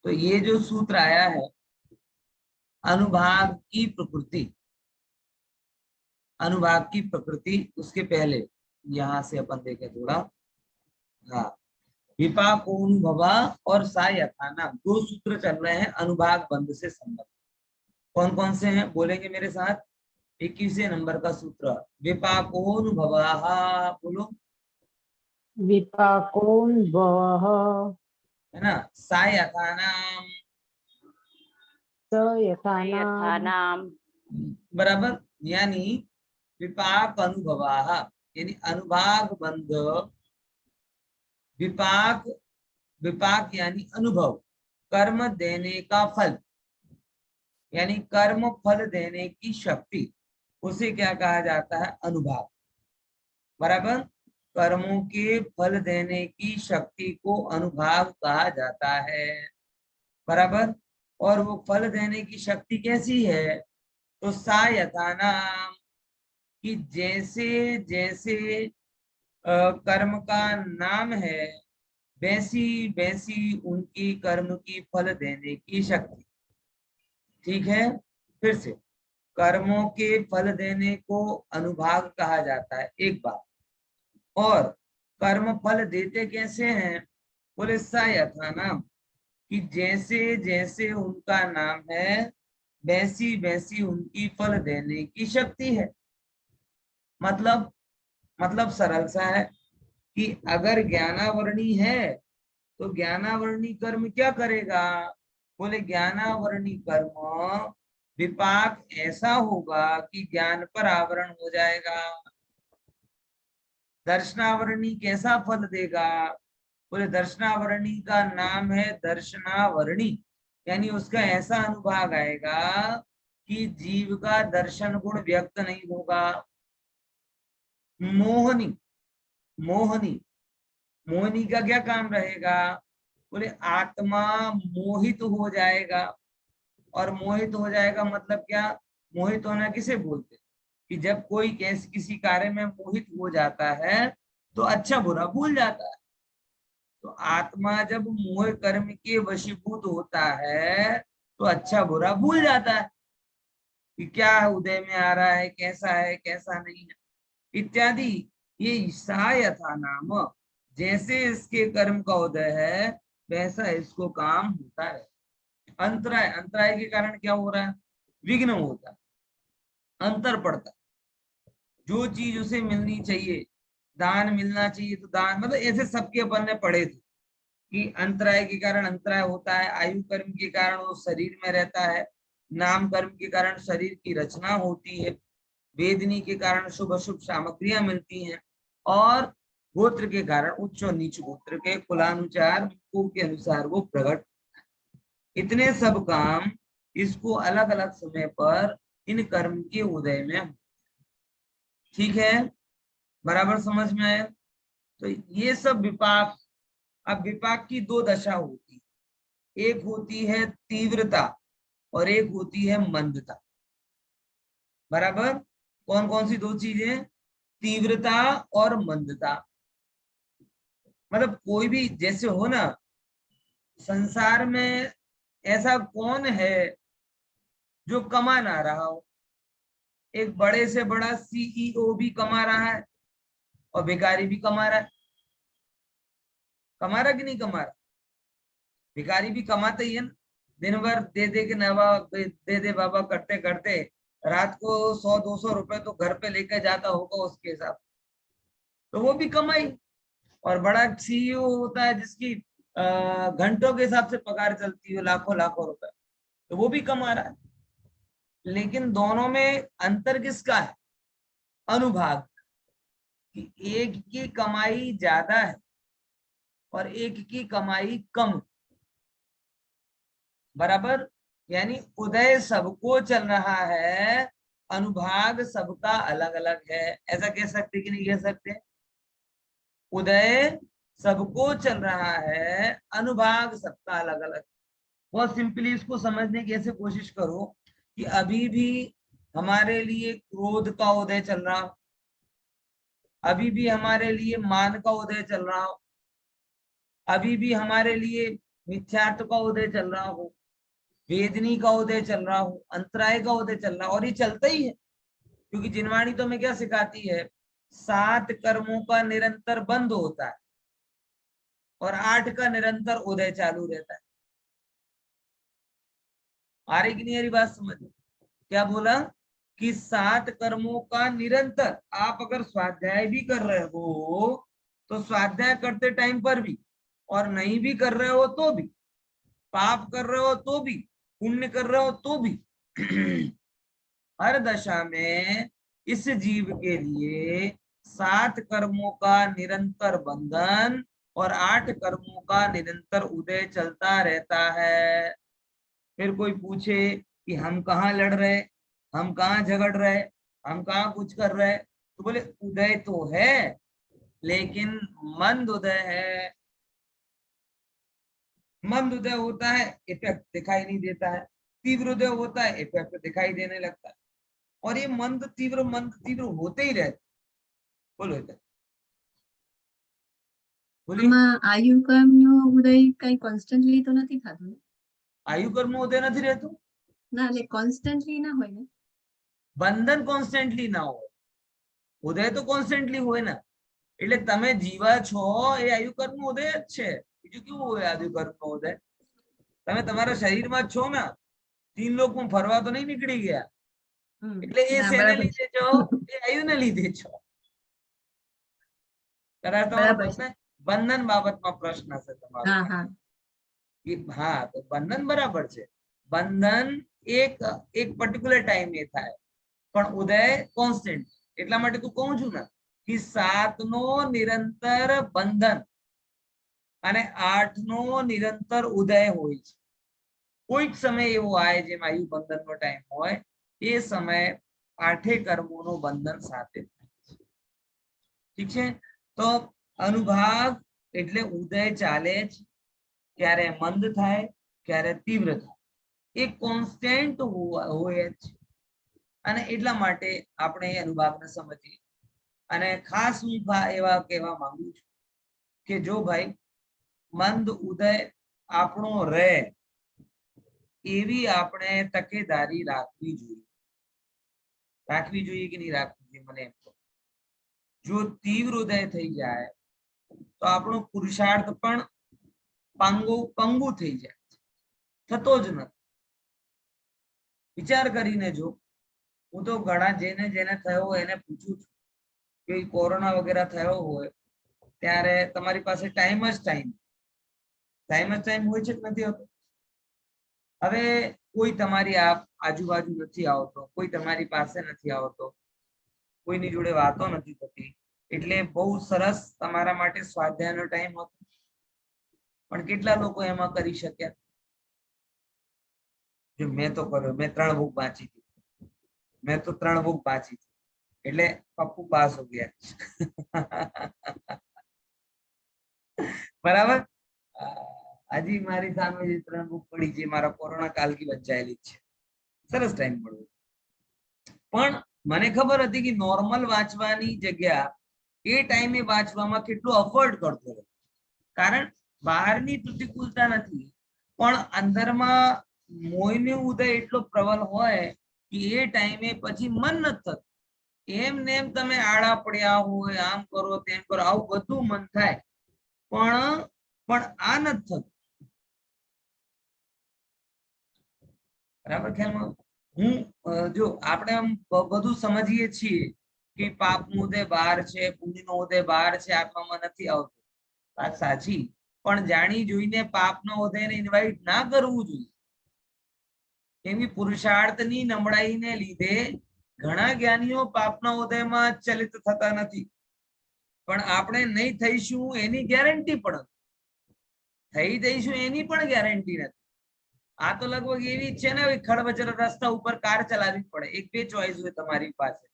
तो ये जो सूत्र आया है अनुभाग की प्रकृति, अनुभाग की प्रकृति, उसके पहले यहां से अपन देखें थोड़ा। हाँ, विपाकोनुभवा और सा यथाना, दो सूत्र चल रहे हैं अनुभाग बंध से संबंध। कौन कौन से हैं बोलेंगे मेरे साथ? 21वें नंबर का सूत्र विपाकोनुभवा, बोलो। विपाकोन्भवः है ना? सा यथाना, स यथा नाम यथानाम बराबर। यानी विपाक अनुभवा, यानी अनुभाग बंध, विपाक, विपाक यानी अनुभव, कर्म देने का फल, यानी कर्म फल देने की शक्ति, उसे क्या कहा जाता है? अनुभाग। बराबर, कर्मों के फल देने की शक्ति को अनुभाग कहा जाता है। बराबर। और वो फल देने की शक्ति कैसी है? तो सा यथाना, कि जैसे जैसे कर्म का नाम है, वैसी वैसी उनकी कर्म की फल देने की शक्ति। ठीक है, फिर से, कर्मों के फल देने को अनुभाग कहा जाता है, एक बात। और कर्म फल देते कैसे हैं? बोले सा यथानाम, कि जैसे जैसे उनका नाम है वैसी वैसी उनकी फल देने की शक्ति है। मतलब सरल सा है कि अगर ज्ञानावरणी है तो ज्ञानावरणी कर्म क्या करेगा? बोले ज्ञानावरणी कर्म विपाक ऐसा होगा कि ज्ञान पर आवरण हो जाएगा। दर्शनावरणी कैसा फल देगा? बोले दर्शनावरणी का नाम है दर्शनावरणी, यानी उसका ऐसा अनुभाग आएगा कि जीव का दर्शन गुण व्यक्त नहीं होगा। मोहनी, मोहनी, मोहनी का क्या काम रहेगा? बोले आत्मा मोहित हो जाएगा। और मोहित हो जाएगा मतलब क्या? मोहित होना किसे बोलते? कि जब कोई किसी कार्य में मोहित हो जाता है तो अच्छा बुरा भूल जाता है। तो आत्मा जब मोह कर्म के वशीभूत होता है तो अच्छा बुरा भूल जाता है कि क्या उदय में आ रहा है, कैसा है कैसा नहीं है इत्यादि। ये ईसा यथा नाम, जैसे इसके कर्म का उदय है वैसा इसको काम होता है। अंतराय, अंतराय के कारण क्या हो रहा है? विघ्न होता है, अंतर पड़ता है। जो चीज उसे मिलनी चाहिए, दान मिलना चाहिए तो दान, मतलब ऐसे सबके अपन ने पढ़े थे कि अंतराय के कारण अंतराय होता है। आयु कर्म के कारण वो शरीर में रहता है, नाम कर्म के कारण शरीर की रचना होती है, वेदनी के कारण शुभ अशुभ सामग्रियां मिलती हैं, और गोत्र के कारण उच्च और नीच गोत्र के कुलानुसार के अनुसार वो प्रकट। इतने सब काम इसको अलग अलग समय पर इन कर्म के उदय में। ठीक है, बराबर समझ में आया? तो ये सब विपाक। अब विपाक की दो दशा होती, एक होती है तीव्रता और एक होती है मंदता। बराबर, कौन कौन सी दो चीजें? तीव्रता और मंदता। मतलब कोई भी जैसे हो ना, संसार में ऐसा कौन है जो कमा ना रहा हो? एक बड़े से बड़ा सीईओ भी कमा रहा है और भिखारी भी कमा रहा है। कमा रहा कि नहीं कमा रहा? भिखारी भी कमाते ही है ना, दिन भर दे दे के नवा दे दे बाबा करते करते रात को 100-200 रुपए तो घर पे लेके जाता होगा उसके हिसाब, तो वो भी कमाई। और बड़ा सीईओ होता है जिसकी घंटों के हिसाब से पगार चलती है, लाखों लाखों रुपए, तो वो भी कमा रहा है। लेकिन दोनों में अंतर किसका है? अनुभाग, कि एक की कमाई ज्यादा है और एक की कमाई कम। बराबर, यानी उदय सबको चल रहा है, अनुभाग सबका अलग अलग है। ऐसा कह सकते कि नहीं कह सकते? उदय सबको चल रहा है, अनुभाग सबका अलग अलग। बहुत सिंपली इसको समझने की ऐसे कोशिश करो कि अभी भी हमारे लिए क्रोध का उदय चल रहा हो, अभी भी हमारे लिए मान का उदय चल रहा हो, अभी भी हमारे लिए मिथ्यात्व का उदय चल रहा हो, वेदनी का उदय चल रहा हो, अंतराय का उदय चल रहा हो, और ये चलता ही है क्योंकि जिनवाणी तो हमें क्या सिखाती है, 7 कर्मों का निरंतर बंद होता है और 8 का निरंतर उदय चालू रहता है। आ रही कि नहीं आ रही बात समझ? क्या बोला कि 7 कर्मों का निरंतर, आप अगर स्वाध्याय भी कर रहे हो तो स्वाध्याय करते टाइम पर भी, और नहीं भी कर रहे हो तो भी, पाप कर रहे हो तो भी, पुण्य कर रहे हो तो भी, हर दशा में इस जीव के लिए 7 कर्मों का निरंतर बंधन और 8 कर्मों का निरंतर उदय चलता रहता है। फिर कोई पूछे कि हम कहाँ लड़ रहे, हम कहाँ झगड़ रहे, हम कहाँ कुछ कर रहे, तो बोले उदय तो है लेकिन मंद उदय है। मंद उदय होता है, इफेक्ट दिखाई नहीं देता है। तीव्र उदय होता है, इफेक्ट दिखाई देने लगता है। और ये मंद तीव्र होते ही रहते। बोलो इधर, बोलिए। आयु कर्म નો ઉદય કઈ કોન્સ્ટન્ટલી તો નથી થતું ને? આયુ કર્મ ઉદય નથી રહેતું ના, એટલે કોન્સ્ટન્ટલી ના હોય ને? બંધન કોન્સ્ટન્ટલી ના હોય, ઉદય તો કોન્સ્ટન્ટલી હોય ને। એટલે તમે જીવા છો એ આયુ કર્મ ઉદય જ છે, બીજું કેવું હોય આયુ કર્મ ઉદય? તમે તમારા શરીરમાં છો ને, 3 લોકમાં ફરવા તો નહીં નીકળી ગયા, એટલે એ શેને લીધે છો? એ આયુને લીધે છો। કરાર તમારો પ્રશ્ન, બંધન બાબતમાં પ્રશ્ન છે તમારો? હા, તો બંધન બરાબર છે। બંધન એક પર્ટિક્યુલર ટાઈમે થાય પણ ઉદય કોન્સ્ટન્ટ। એટલા માટે તું કહું છું ને કે 7 નો નિરંતર બંધન અને 8 નો નિરંતર ઉદય હોય છે। કોઈક સમય એવો આવે જેમાં આયુ બંધનનો ટાઈમ હોય, એ સમય 8 કર્મોનો બંધન સાથે થાય છે। ઠીક છે, તો અનુભાગ એટલે ઉદય ચાલે જ, ક્યારે મંદ થાય ક્યારે તીવ્ર થાય, એ કોન્સ્ટન્ટ હોય જ। અને એટલા માટે આપણે એ અનુભાગને સમજીએ। અને ખાસ હું એવા કહેવા માંગુ છું કે જો ભાઈ મંદ ઉદય આપણો રહે એવી આપણે તકેદારી રાખવી જોઈએ। રાખવી જોઈએ કે નહીં રાખવી જોઈએ? મને એમ કહો, જો તીવ્ર ઉદય થઈ જાય તો આપણો પુરુષાર્થ પણ પંગુ થઈ જાય, થતો જ નથી। વિચાર કરીને જો, હું તો ઘણા જેને થયો હોય એને પૂછું છું કે કોરોના વગેરે થયો હોય ત્યારે તમારી પાસે ટાઈમ હોય છે કે નથી હોતો? હવે કોઈ તમારી આજુબાજુ નથી આવતો, કોઈ તમારી પાસે નથી આવતો, કોઈની જોડે વાતો નથી થતી, એટલે બહુ સરસ તમારા માટે સ્વાધ્યાયનો ટાઈમ હતો, પણ કેટલા લોકો એમાં કરી શક્યા? જો મેં તો કર્યો, મેં 3 બુક વાંચી હતી, એટલે પપ્પુ પાસ હો ગયા। બરાબર, હજી મારી સામે જે 3 બુક પડી છે મારા કોરોના કાલ કી બચાયેલી છે। સરસ ટાઈમ મળ્યો, પણ મને ખબર હતી કે નોર્મલ વાંચવાની જગ્યા એ ટાઈમે વાંચવામાં કેટલું અફોર્ડ કરતો હતો, કારણ બહારની પ્રતિકૂળતા નથી પણ અંદરમાં મોહનો ઉદય એટલો પ્રબળ હોય કે એ ટાઈમે પછી મન નથી થતું। એમ ને એમ તમે આડા પડ્યા હોય, આમ કરો તેમ કરો, આવું બધું મન થાય, પણ આ નથી થતું। બરાબર ખ્યાલમાં? હું જો આપણે આમ બધું સમજીએ છીએ કે પાપનો ઉદય બહાર છે, પુણ્યનો ઉદય બહાર છે, આત્મામાં નથી આવતો, વાત સાચી, પણ જાણી જોઈને પાપનો ઉદયને ઇન્વાઇટ ના કરવું જોઈએ। કેમ કે પુરુષાર્થની નબળાઈને લીધે ઘણા જ્ઞાનીઓ પાપના ઉદયમાં ચલિત થતા નથી, પણ આપણે નહીં થઈશું એની ગેરંટી પણ થઈ જઈશું એની પણ ગેરંટી નથી। આ તો લગભગ એવી છે ને, ખડબચર રસ્તા ઉપર કાર ચલાવવી પડે, 1-2 ચોઈસ હોય તમારી પાસે,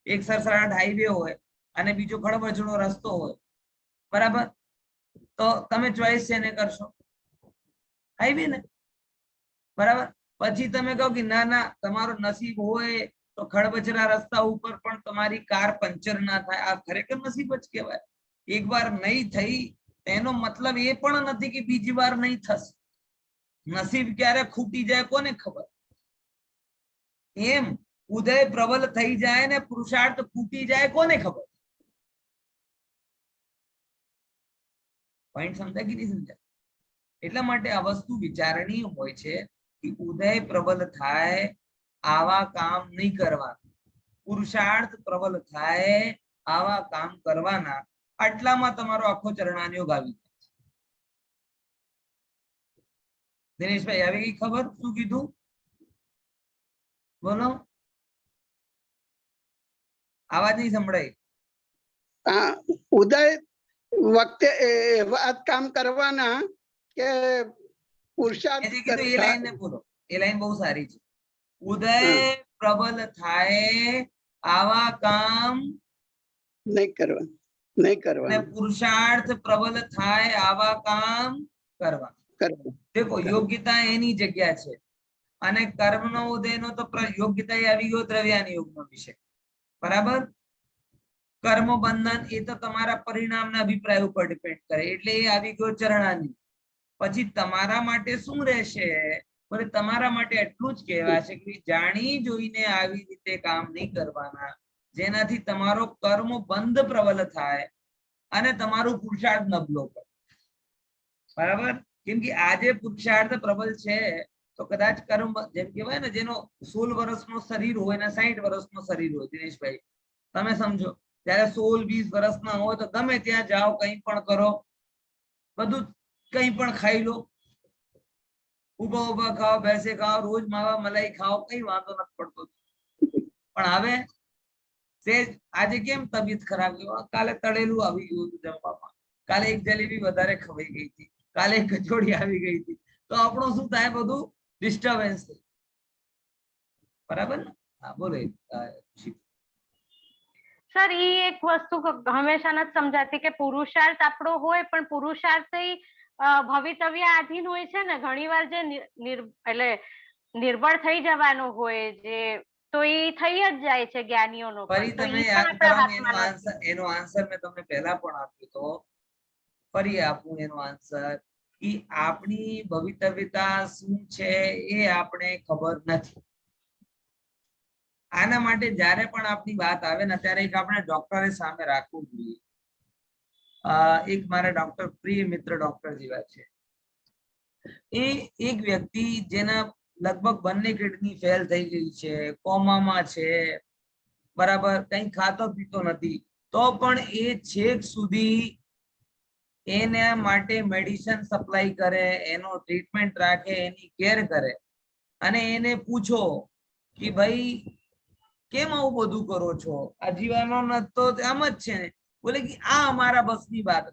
એક સરસરાટ હાઈવે હોય અને બીજો ખડબચડો રસ્તો હોય, બરાબર? તો તમે ચોઈસ શેને કરશો? હાઈવે ને, બરાબર? પછી તમે કહો કે ના ના, તમારો નસીબ હોય તો ખડબચરા રસ્તા ઉપર પણ તમારી કાર પંચર ના થાય, આ ખરેખર નસીબ જ કહેવાય। એક વાર નહીં થઈ એનો મતલબ એ પણ નથી કે બીજી વાર નહીં થશે। નસીબ ક્યારે ખૂટી જાય કોને ખબર. એમ ઉદય પ્રબલ થઈ જાય ને પુરુષાર્થ ફૂટી જાય કોને ખબર. પોઈન્ટ સમજાય કે નહીં સમજાય? એટલા માટે આ વસ્તુ વિચારણીય હોય છે કે ઉદય પ્રબલ થાય આવા કામ નહીં કરવાના, પુરુષાર્થ પ્રબલ થાય આવા કામ કરવાના. આટલામાં તમારો આખો ચરણાનુયોગ આવી જાય છે. દિનેશભાઈ આવી ગઈ ખબર? શું કીધું બોલો? આવાજ નહીં સંભળાય. ઉદય વખતે એવા કામ કરવાના કે પુરુષાર્થ એ લાઈન ને બોલો. એ લાઈન બહુ સારી છે. ઉદય પ્રબલ થાય આવા કામ નહીં કરવા અને પુરુષાર્થ પ્રબલ થાય આવા કામ કરવા. દેખો યોગ્યતા એની જગ્યા છે અને કર્મનો ઉદયનો તો યોગ્યતા આવી ગયો દ્રવ્યાની યોગનો વિષય. બરાબર. કર્મ બંધન એ તો તમારા પરિણામના અભિપ્રાય ઉપર ડિપેન્ડ કરે, એટલે એ આવી ગયો ચરણાની. પછી તમારા માટે શું રહેશે? બોલે તમારા માટે એટલું જ કહેવાશે કે જાણી જોઈને આવી રીતે કામ નહીં કરવાના જેનાથી તમારો કર્મ બંધ પ્રબલ થાય અને તમારું પુરુષાર્થ નબળો પડે. બરાબર. કેમ કે આજે પુરુષાર્થ પ્રબલ છે તો કદાચ કર્મ જેમ કહેવાય ને, જેનો 16 વર્ષનો શરીર હોય ને 60 વર્ષનો શરીર હોય, દિનેશભાઈ તમે સમજો, ત્યારે 16-20 વર્ષના હોય તો ગમે ત્યાં જાઓ, કંઈ પણ કરો, બધું કંઈ પણ ખાઈ લો, ઉભા ઉભા ખાઓ, બેસે ખાઓ, રોજ માવા મલાઈ ખાઓ, કઈ વાંધો નથી પડતો. પણ હવે આજે કેમ તબિયત ખરાબ ગયો, કાલે તળેલું આવી ગયું હતું જમવામાં, કાલે એક જલેબી વધારે ખવાઈ ગઈ હતી, કાલે એક કચોડી આવી ગઈ હતી, તો આપણું શું થાય? બધું ડિસ્ટર્બન્સ થાય. બરાબર ને? હા બોલો. સર એ એક વસ્તુ હંમેશા નથી સમજાતી કે પુરુષાર્થ આપણો હોય પણ પુરુષાર્થ ભવિતવ્ય આધીન હોય છે ને. ઘણી વાર જે એટલે નિર્બળ થઈ જવાનું હોય જે, તો એ થઈ જ જાય છે જ્ઞાનીઓનો. ફરી તમે યાદ કરો, એનો આન્સર મેં તમને પહેલા પણ આપ્યો તો, ફરી આપું એનો આન્સર કે આપણી ભવિતવ્યતા શું છે એ આપણે ખબર નથી. આના માટે જ્યારે પણ આપની વાત આવે ને ત્યારે એક આપણે ડોક્ટરે સામે રાખવું જોઈએ. એક મારા ડોક્ટર પ્રિય મિત્ર ડોક્ટર જેવા છે, એ એક વ્યક્તિ જેના લગભગ બંને કિડની ફેલ થઈ ગઈ છે, કોમામાં છે, બરાબર, કઈ ખાતો પીતો નથી, તો પણ એ છેક સુધી એના માટે મેડિસિન સપ્લાય કરે, એનો ટ્રીટમેન્ટ રાખે, એની કેર કરે. અને એને પૂછો કે ભાઈ કેમ આવું બધું કરો છો? આ જીવાનો તો આમ જ છે ને. બોલે કે આ અમારા બસની વાત,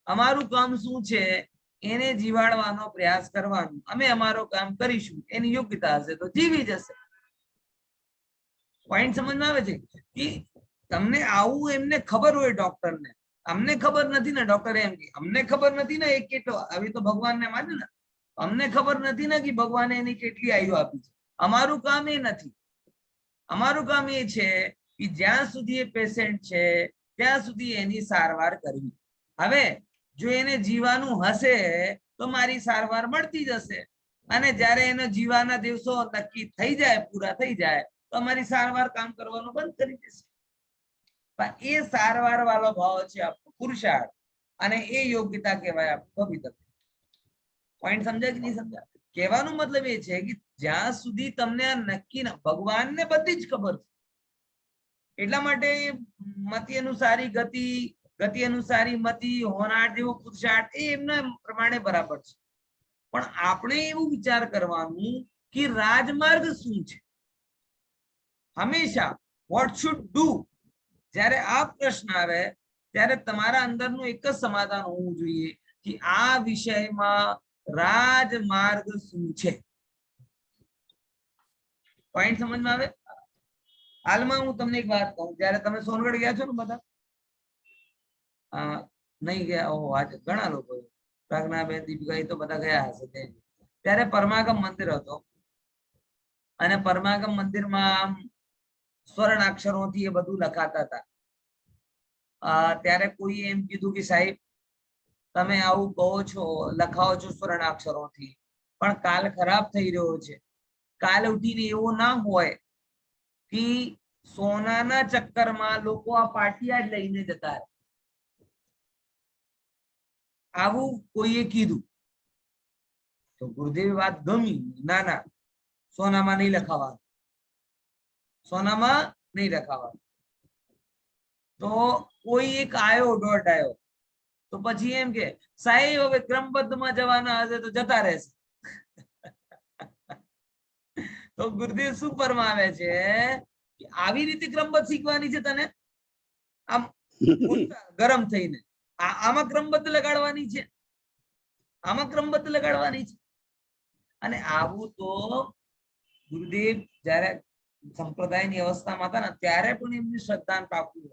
અમારું કામ શું છે? એને જીવાડવાનો પ્રયાસ કરવાનો, અમે અમારો કામ કરીશું, એની યોગ્યતા હશે તો જીવી જશે. પોઈન્ટ સમજમાં આવે છે કે તમને આવું એમને ખબર હોય ડોક્ટરને, અમને ખબર નથી ને. ડોક્ટર એમ કે અમને ખબર નથી ને, એક કેટલો આવી તો ભગવાનને માને ને, અમને ખબર નથી ને કે ભગવાને એની કેટલી આયુ આપી છે. અમારું કામ એ નથી. અમારું કામ એ છે કે જ્યાં સુધી એ પેશન્ટ છે ત્યાં સુધી એની સારવાર કરવી. હવે જો એને જીવાનું હશે તો મારી સારવાર મળતી જશે, અને જ્યારે એને જીવાના દિવસો નક્કી થઈ જાય, પૂરા થઈ જાય, તો અમારી સારવાર કામ કરવાનું બંધ કરી દેશે. પણ એ સારવાર વાળો ભાવ છે આપણો પુરુષાર્થ, અને એ યોગ્યતા કહેવાય આપણું ભવિતવ્ય. પોઈન્ટ સમજાય કે નહીં સમજાય? કહેવાનો મતલબ એ છે કે જ્યાં સુધી તમને આ નક્કી ના, ભગવાનને બધી જ ખબર છે, એટલા માટે મતિ અનુસારી ગતિ, ગતિ અનુસારી મતિ, હોનાર જેવો પુરુષાર્થ એ એમના પ્રમાણે બરાબર છે. પણ આપણે એવું વિચાર કરવાનું કે રાજમાર્ગ શું છે. હંમેશા વોટ શુડ ડુ, જ્યારે આ પ્રશ્ન આવે ત્યારે તમારા અંદરનું એક જ સમાધાન હોવું જોઈએ કે આ વિષયમાં રાજમાર્ગ શું છે. પોઈન્ટ સમજમાં આવે? હાલમાં હું તમને એક વાત કહું, જયારે તમે સોનગઢ ગયા છો ને બધા, નહીં ગયા? ઓહો, આજે ઘણા લોકો, પ્રજ્ઞાબેન, દીપિકા, એ તો બધા ગયા હશે. ત્યારે પરમાગમ મંદિર હતો, અને પરમાગમ મંદિરમાં સ્વર્ણાક્ષરોથી એ બધું લખાતા હતા. ત્યારે કોઈ એમ કીધું કે સાહેબ તમે આવું કહો છો, લખાવો છો સ્વર્ણાક્ષરોથી, પણ કાલ ખરાબ થઈ રહ્યો છે. કાલ ઉઠીને એવો ના હોય કે સોનાના ચક્કરમાં લોકો આ પાટિયા જ લઈને જતા રહે. આવું કોઈએ કીધું તો ગુરુદેવ વાત ગમી, ના ના સોનામાં નહીં લખાવાનું, સોનામાં નહીં લખાવાનું. તો કોઈ એક આયો દોઢ આવ્યો તો પછી એમ કે સાહેબ હવે ક્રમબદ્ધમાં જવાના હશે તો જતા રહેશે. તો ગુરુદેવ શું ફરમાવે છે કે આવી રીતે ક્રમબદ્ધ શીખવાની છે તને, આમ ગરમ થઈને આમાં ક્રમબદ્ધ લગાડવાની છે, આમાં ક્રમબદ્ધ લગાડવાની છે. અને આવું તો ગુરુદેવ જયારે સંપ્રદાયની અવસ્થામાં હતા ને ત્યારે પણ એમની શ્રદ્ધા પાકું.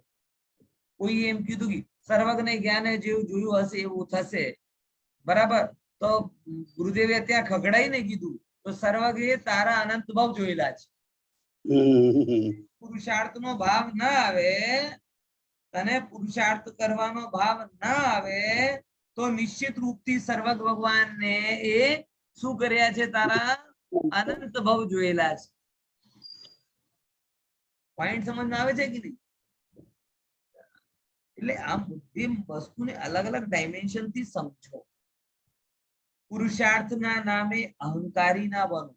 કોઈ એમ કીધું કે સર્વજ્ઞ જ્ઞાને જેવું જોયું હશે એવું થશે, બરાબર, તો ગુરુદેવે ત્યાં ખગડાઈને કીધું તો સર્વજ્ઞે તારા અનંત ભાવ જોયેલા છે. પુરુષાર્થ નો ભાવ ના આવે, તને પુરુષાર્થ કરવાનો ભાવ ના આવે તો નિશ્ચિત રૂપથી સર્વજ્ઞ ભગવાનને એ શું કર્યા છે, તારા અનંત ભાવ જોયેલા છે. પોઈન્ટ સમજમાં આવે છે કે નહીં? એટલે આ બુદ્ધિ વસ્તુને અલગ અલગ ડાયમેન્શન થી સમજો. પુરુષાર્થના નામે અહંકારી ના બનો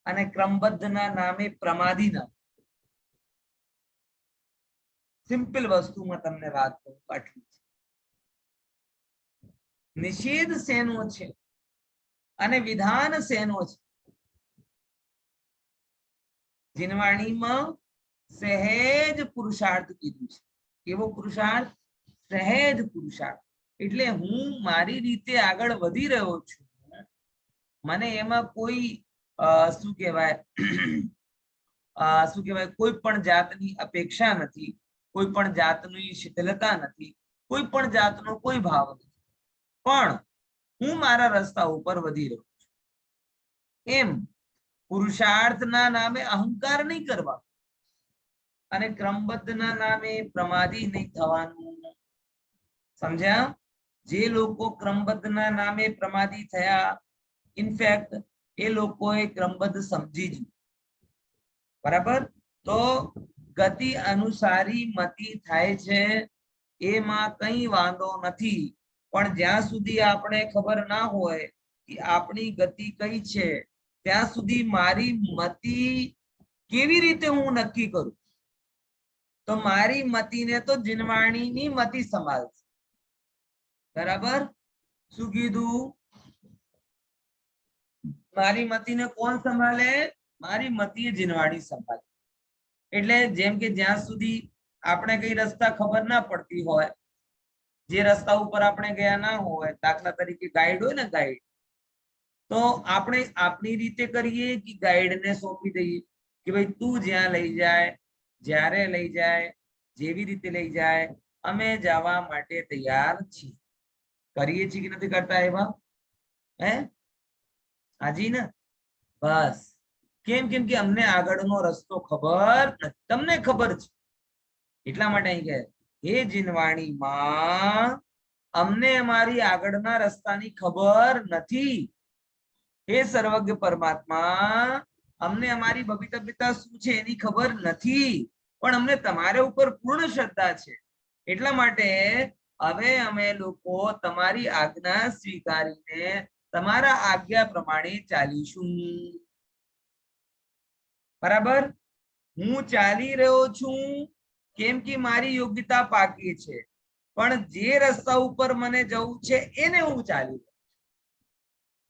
અને ક્રમબદ્ધના નામે પ્રમાદી ના. સિમ્પલ વસ્તુમાં તમને વાત કરું આટલી. નિષેધ શેનો છે અને વિધાન શેનો છે? જીનવાણીમાં સહેજ પુરુષાર્થ કીધું છે. કેવો પુરુષાર્થ? સહેજ પુરુષાર્થ. એટલે હું મારી રીતે આગળ વધી રહ્યો છું, મને એમાં કોઈ શું કહેવાય કોઈ પણ જાતની અપેક્ષા નથી, કોઈ પણ જાતની શીતલતા નથી, કોઈ પણ જાતનો કોઈ ભાવ નથી, પણ હું મારા રસ્તા ઉપર વધી રહ્યો છું. એમ પુરુષાર્થના નામે અહંકાર નહીં કરવા અને ક્રમબદ્ધના નામે પ્રમાદી નહીં થવાનું. સમજ્યા? જે લોકો ક્રમબદ્ધના નામે પ્રમાદી થયા, ઇનફેક્ટ એ લોકોએ ક્રમબદ્ધ સમજી જ, બરાબર. તો ગતિ અનુસારી મતિ થાય છે, એમાં કઈ વાંધો નથી. પણ જ્યાં સુધી આપણે ખબર ના હોય કે આપણી ગતિ કઈ છે, ત્યાં સુધી મારી મતિ કેવી રીતે હું નક્કી કરું? તો મારી મતિને તો જીનવાણીની મતિ સંભાળશે. બરાબર? શું કીધું? મારી મતિને કોણ સંભાળે? મારી મતિએ જીનવાણી સંભાળે. એટલે જેમ કે જ્યાં સુધી આપણે કઈ રસ્તા ખબર ના પડતી હોય, જે રસ્તા ઉપર આપણે ગયા ના હોય, દાખલા તરીકે ગાઈડ હોય ને, ગાઈડ, તો આપણે આપણી રીતે કરીએ કે ગાઈડને સોંપી દઈએ કે ભાઈ તું જ્યાં લઈ જાય, જ્યારે લઈ જાય, જેવી રીતે લઈ જાય, અમે જવા માટે તૈયાર છીએ. કરીએ છીએ કે નથી કરતા એવા? હે હાજી ને? બસ. કેમ? કેમ કે અમને આગળનો રસ્તો ખબર નથી, તમને ખબર છે. એટલા માટે અહીં કહે હે જીનવાણીમાં અમને અમારી આગળના રસ્તાની ખબર નથી. હે સર્વજ્ઞ પરમાત્મા અમને અમારી ભવિતવ્યતા શું છે એની ખબર નથી, પણ અમને તમારા ઉપર પૂર્ણ શ્રદ્ધા છે. એટલા માટે હવે અમે લોકો તમારી આજ્ઞા સ્વીકારીને તમારા આજ્ઞા પ્રમાણે ચાલીશું. બરાબર? હું ચાલી રહ્યો છું કેમ કે મારી યોગ્યતા પાકી છે, પણ જે રસ્તા ઉપર મને જવું છે એને હું ચાલી રહ્યો.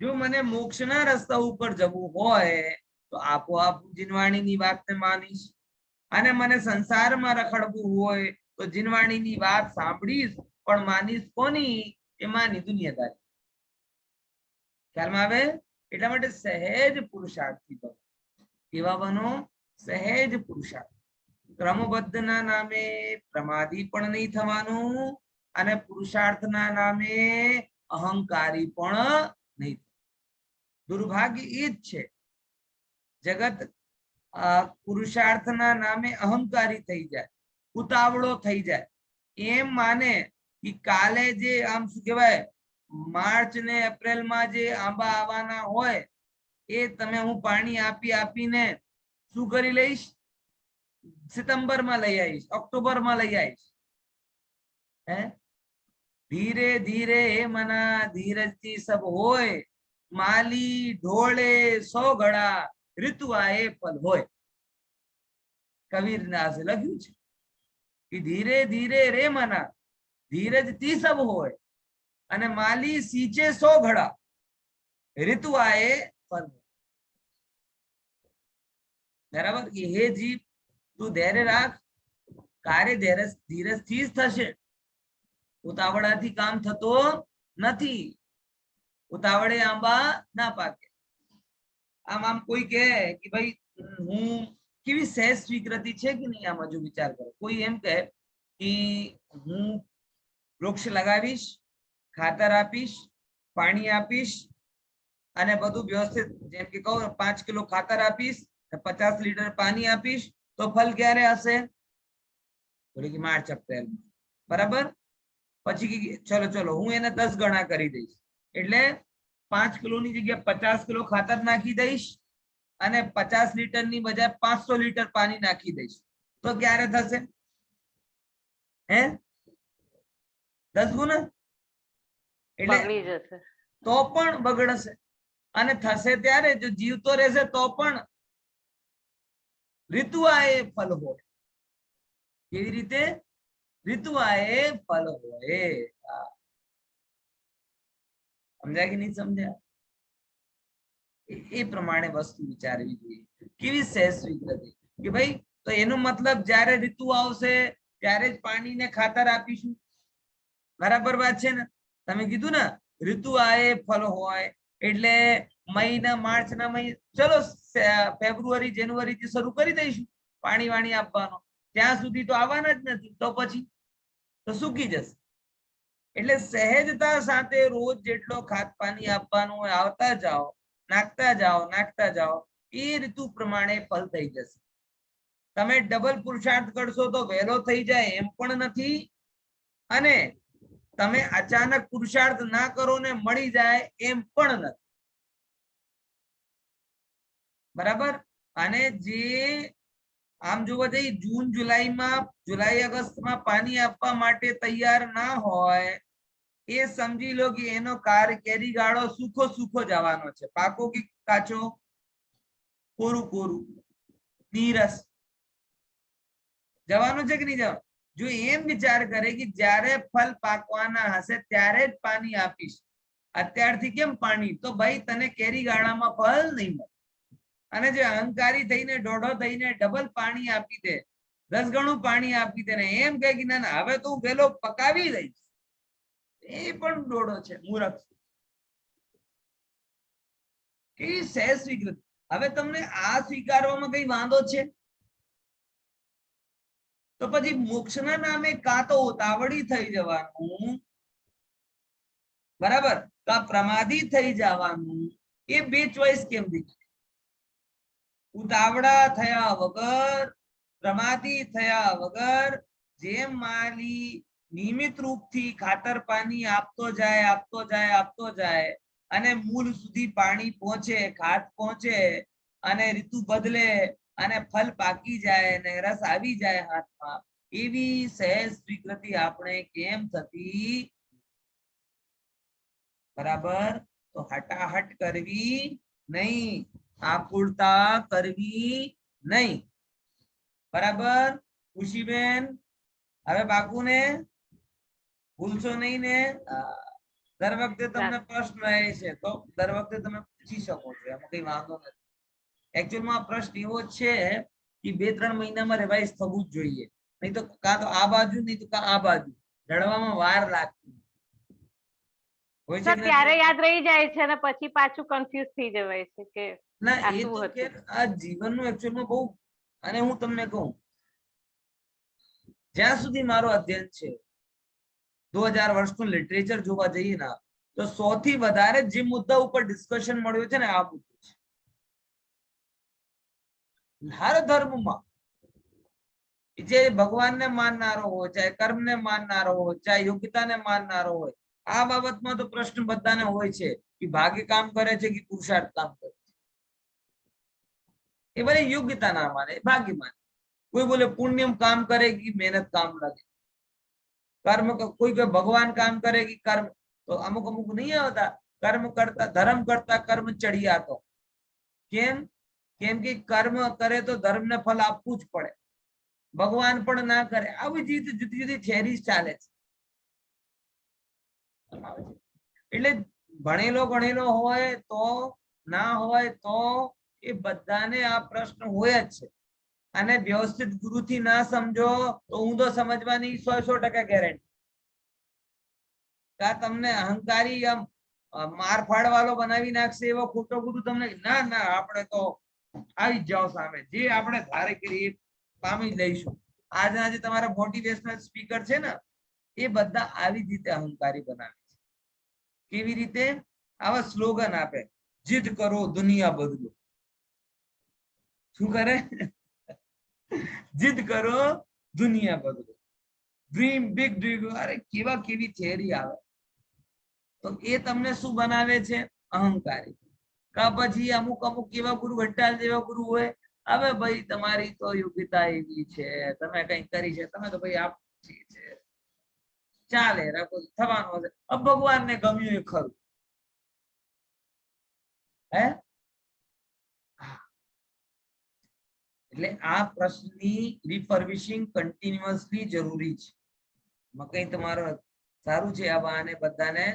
જો મને મોક્ષના રસ્તા ઉપર જવું હોય તો આપોઆપ જીનવાણીની વાતને માનીશ, અને મને સંસારમાં રખડવું હોય તો જીનવાણીની વાત સાંભળીશ, પણ માનીશ કોની? એ માની દુનિયાદારી. ખ્યાલમાં આવે? એટલા માટે સહેજ પુરુષાર્થી બનો. કેવા બનો? સહેજ પુરુષાર્થ. ક્રમબદ્ધના નામે પ્રમાદી પણ નહીં થવાનું અને પુરુષાર્થના નામે અહંકારી પણ નહીં. દુર્ભાગ્ય એ જ છે, જગત પુરુષાર્થના નામે અહંકારી થઈ જાય, ઉતાવળો થઈ જાય, એમ માને કે કાલે જે આમ શું કહેવાય માર્ચ ને એપ્રિલ માં જે આંબા આવવાના હોય એ તમે હું પાણી આપી આપીને શું કરી લઈશ, સિતંબર માં લઈ આવીશ, ઓક્ટોબર માં લઈ આવીશ. હે ધીરે ધીરે હે મના ધીરજથી સબ હોય, માલી ઢોળે સો ઘડા ઋતુ આએ ફલ હોય. કબીરદાસે લખ્યું છે કે ધીરે ધીરે રે મના ધીરજથી સબ હોય અને માલી सींचे 100 ઘડા ऋतु आए फल. બરાબર. હે જીવ તું ધૈર્ય રાખ, કાર્ય ધીરજથી જ થશે. ઉતાવળાથી કામ થતો નથી. ઉતાવળે આંબા ના પાકે. આમ કોઈ કહે કે ભાઈ હું કેવી સહેજ સ્વીકૃતિ છે કે નહીં, આમાં જો વિચાર કરો. કોઈ એમ કહે કે હું વૃક્ષ લગાવીશ, ખાતર આપીશ, પાણી આપીશ અને બધું વ્યવસ્થિત, જેમ કે કહું 5 કિલો ખાતર આપીશ, 50 લીટર પાણી આપીશ, તો ફલ ક્યારે હશે? બોલે કે માર્ચ એપ્રિલ. બરાબર. પછી ચલો ચલો હું એને 10 ગણા કરી દઈશ, એટલે 5 કિલોની જગ્યાએ 50 કિલો ખાતર નાખી દઈશ અને 50 લીટરની બજાય 500 લીટર પાણી નાખી દઈશ, તો ક્યારે થશે? હે 10 ગુના એટલે બગડી જશે. તો પણ બગડશે. અને થશે ત્યારે જો જીવતો રહેશે તો પણ ઋતુ આએ ફલ હોય. કેવી રીતે? ઋતુ આએ ફલ હોય. સમજાય કે નહીં સમજ્યા? એ પ્રમાણે વસ્તુ વિચારવી જોઈએ. કેવી સહેજ સ્વીકૃતિ કે ભાઈ તો એનો મતલબ જ્યારે ઋતુ આવશે ત્યારે જ પાણીને ખાતર આપીશું. બરાબર વાત છે ને? તમે કીધું ને ઋતુ આએ ફલ હોય એટલે મહિના માર્ચના મહિના, ચલો ફેબ્રુઆરી જાન્યુઆરી થી શરૂ કરી દઈશું પાણી વાણી આપવાનો. ત્યાં સુધી તો આવવાના જ નથી, તો પછી તો સૂકી જશે. એટલે સહેજતા સાથે રોજ જેટલો ખાત પાણી આપવાનું હોય આવતા જાઓ, નાખતા જાઓ નાખતા જાઓ, એ ઋતુ પ્રમાણે ફલ થઈ જશે. તમે ડબલ પુરુષાર્થ કરશો તો વહેલો થઈ જાય એમ પણ નથી, અને તમે અચાનક પુરુષાર્થ ના કરો ને મળી જાય એમ પણ નથી. બરાબર. અને જે આમ જોવા જઈએ જૂન જુલાઈમાં, જુલાઈ ઓગસ્ટમાં પાણી આપવા માટે તૈયાર ના હોય એ સમજી લો કે એનો કેરી ગાળો સુખો સુખો જવાનો છે. પાકો કે કાચો? કોરું કોરું નીરસ જવાનું છે કે નહીં જવાનું? જો એમ વિચાર કરે કે જ્યારે ફલ પાકવાના હશે ત્યારે જ પાણી આપીશ, અત્યારથી કેમ પાણી? તો ભાઈ તને કેરી ગાળામાં ફળ નહીં મળે. અને જે અહંકારી થઈને દોઢો થઈને ડબલ પાણી આપી દે, 10 ગણું પાણી આપી દે ને એમ કહે કે ના હવે તો હું વેલો પકાવી દઈશ, એ પણ દોડો છે, મૂર્ખ. કેવી સહેજ સ્વીકૃતિ. હવે તમને આ સ્વીકારવામાં કઈ વાંધો છે? તો પછી મોક્ષના નામે કાં તો ઉતાવળી થઈ જવાનું, બરાબર, કાં પ્રમાદી થઈ જવાનું. એ બે ચોઈસ કેમ દીધી? ઉતાવળા થયા વગર, પ્રમાદી થયા વગર જેમ માલી નિયમિત રૂપથી ખાતર પાણી આપતો જાય અને મૂળ સુધી પાણી પહોંચે, ખાત પહોંચે અને ઋતુ બદલે અને ફલ પાકી જાય અને રસ આવી જાય હાથમાં, એવી સહેજ સ્વીકૃતિ આપણે કેમ થતી? બરાબર. તો હટાહટ કરવી નહીં, આકુળતા કરવી નહીં. બરાબર. ખુશીબેન હવે બાકુને ભૂલશો નહીં ને? દર વખતે તમને પ્રશ્ન રહે છે તો દર વખતે તમે પૂછી શકો છો, એમાં કઈ વાંધો નથી. એકચ્યુઅલમાં પ્રશ્ન એવો છે કે 2-3 મહિનામાં રિવાઇઝ થવું જ જોઈએ, નહીં તો કાં તો આ બાજુ નહીં તો કાં આ બાજુ લડવામાં વાર લાગતી હોય છે. ત્યારે યાદ રહી જાય છે અને પછી પાછું કન્ફ્યુઝ થઈ જવાય છે કે ના એ તો કે આ જીવનનું એકચ્યુઅલમાં બહુ, અને હું તમને કહું જ્યાં સુધી મારો અધ્યયન છે 2000 વર્ષનું લિટરેચર જોવા જઈએ ને તો સૌથી વધારે જે મુદ્દા ઉપર ડિસ્કશન મળ્યું છે ને આ મુદ્દો છે. હર ધર્મમાં જે ભગવાનને માનનારો હોય, ચાહે કર્મને માનનારો હોય, ચાહે યોગ્યતાને માનનારો હોય, આ બાબતમાં તો પ્રશ્ન બધાને હોય છે કે ભાગ્ય કામ કરે છે કે પુરુષાર્થ કામ કરે છે. એ ભલે યોગ્યતા ના માને, ભાગ્ય માને. કોઈ બોલે પુण्यम काम करेगी मेहनत काम लगे, कर्म कोई भगवान काम करेगी कर्म, तो अमुक अमुक नहीं होता कर्म करता धर्म करता कर्म चढ़िया तो केम केम कि कर्म करे तो धर्म ने फल आपવું જ પડે, ભગવાન પણ ના કરે. આવી જુદી જુદી થિયરી ચાલે છે. એટલે ભણેલો ગણેલો હોય તો ના હોય તો એ બધાને આ પ્રશ્ન હોય જ છે. અને વ્યવસ્થિત ગુરુથી ના સમજો તો ઊંધો સમજવાની 100% ગેરંટી. તમને અહંકારી આમ મારફાડ વાળો બનાવી નાખશે એવો ખોટો ગુરુ તમને ના ના આપણે તો આવી જાઓ સામે, જે આપણે ધારે કરી પામી લઈશું. આજના જે તમારા મોટિવેશનલ સ્પીકર છે ને એ બધા આવી જ રીતે અહંકારી બનાવે છે. કેવી રીતે? આવા સ્લોગન આપે, જીદ કરો દુનિયા બદલો. શું કરે? જીદ કરો દુનિયા બદલો, ડ્રીમ બિગ ડ્રીમ. અરે કેવા કેવી થિયરી આવે. તો એ તમને શું બનાવે છે? અહંકારી. કા પછી અમુક અમુક કેવા ગુરુ, વટ્ટાલ જેવા ગુરુ હોય, હવે ભાઈ તમારી તો યોગ્યતા એવી છે, તમે કઈ કરી છે, તમે તો ભાઈ આપ છે, ચાલે રાખો થવાનું હશે. ભગવાન ને ગમ્યું એ ખરું. હે એટલે આ પ્રશ્નની રિફર્વિશિંગ કન્ટિન્યુઅસલી જરૂરી છે. કઈ તમારો સારું છે આ બહાને બધાને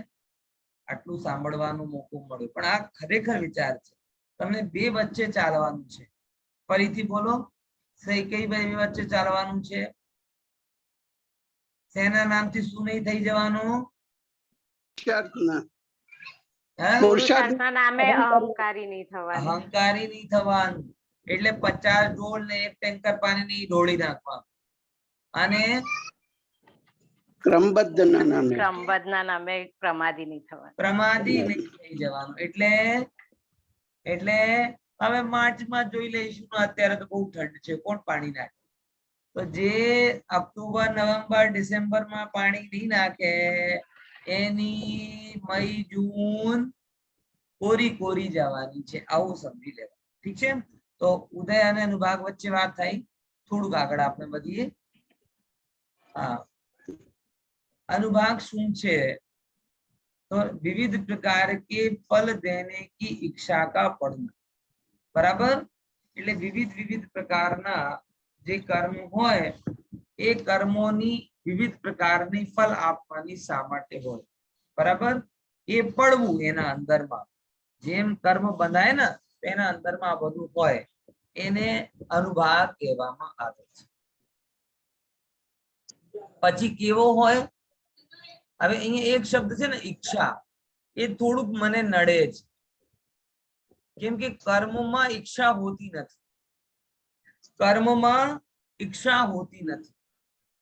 આટલું સાંભળવાનો મોકો મળ્યો. પણ આ ખરેખર વિચાર છે. તમને બે વચ્ચે ચાલવાનું છે. ફરીથી બોલો, કઈ બે વચ્ચે ચાલવાનું છે? શેના નામથી શું નહીં થઈ જવાનું? પુરુષાર્થના નામે અહંકારી નહીં થવાનું. અહંકારી નહીં થવાનું. એટલે 50 ઢોલ ને 1 ટેન્કર પાણી નહીં ઢોળી નાખવાનું. અને ક્રમબદ્ધના નામે પ્રમાદી નહીં થવાનું. પ્રમાદી નહીં થઈ જવાનું. એટલે હવે માર્ચમાં જોઈ લઈશું. અત્યારે તો બહુ ઠંડ છે, કોણ પાણી નાખે? તો જે ઓક્ટોબર નવેમ્બર ડિસેમ્બરમાં પાણી નહીં નાખે એની મઈ જૂન કોરી કોરી જવાની છે, આવું સમજી લેવાનું. ઠીક છે? તો ઉદય અને અનુભાગ વચ્ચે વાત થઈ. થોડુંક આગળ આપણે વધીએ. હા, अनुभाग શું છે? तो विविध प्रकार के फल देने की इच्छा का पढ़ना. बराबर? એટલે વિવિધ વિવિધ પ્રકારના જે કર્મ હોય એ કર્મોની વિવિધ પ્રકારની ફલ આપવાની શા માટે હોય. બરાબર? એ પડવું એના અંદરમાં જેમ કર્મ બંધાય ને એના અંદરમાં આ બધું હોય એને અનુભાગ કહેવામાં આવે છે. પછી કેવો હોય? હવે અહીંયા એક શબ્દ છે ને ઈચ્છા, એ થોડુંક મને નડે છે. કેમ કે કર્મમાં ઈચ્છા હોતી નથી. કર્મમાં ઈચ્છા હોતી નથી.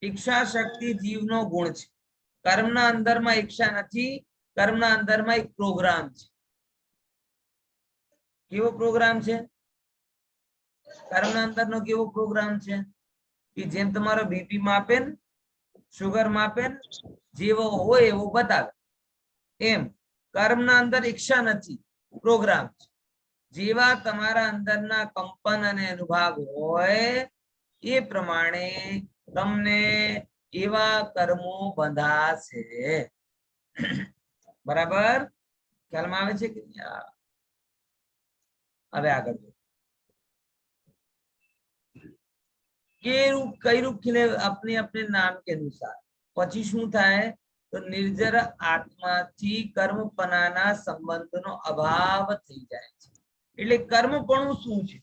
ઈચ્છા શક્તિ જીવનો ગુણ છે. કર્મના અંદરમાં ઈચ્છા નથી. કર્મના અંદરમાં એક પ્રોગ્રામ છે. કેવો પ્રોગ્રામ છે? કર્મના અંદરનો કેવો પ્રોગ્રામ છે? કે જેમ તમારો બીપી માપે ને, શુગર માપે ને, જેવો હોય એવો બતાવે, એમ કર્મના અંદર ઈચ્છા નથી, પ્રોગ્રામ છે. જેવા તમારા અંદરના કંપન અને અનુભાગ હોય એ પ્રમાણે તમને એવા કર્મો બંધાશે. બરાબર? ખ્યાલમાં આવે છે કે હવે આગળ के रूप कई रूप खिले अपने अपने नाम के अनुसार. પછી શું થાય? તો નિર્જર આત્માથી કર્મપણાના સંબંધનો અભાવ થઈ જાય છે. એટલે કર્મપણું શું છે?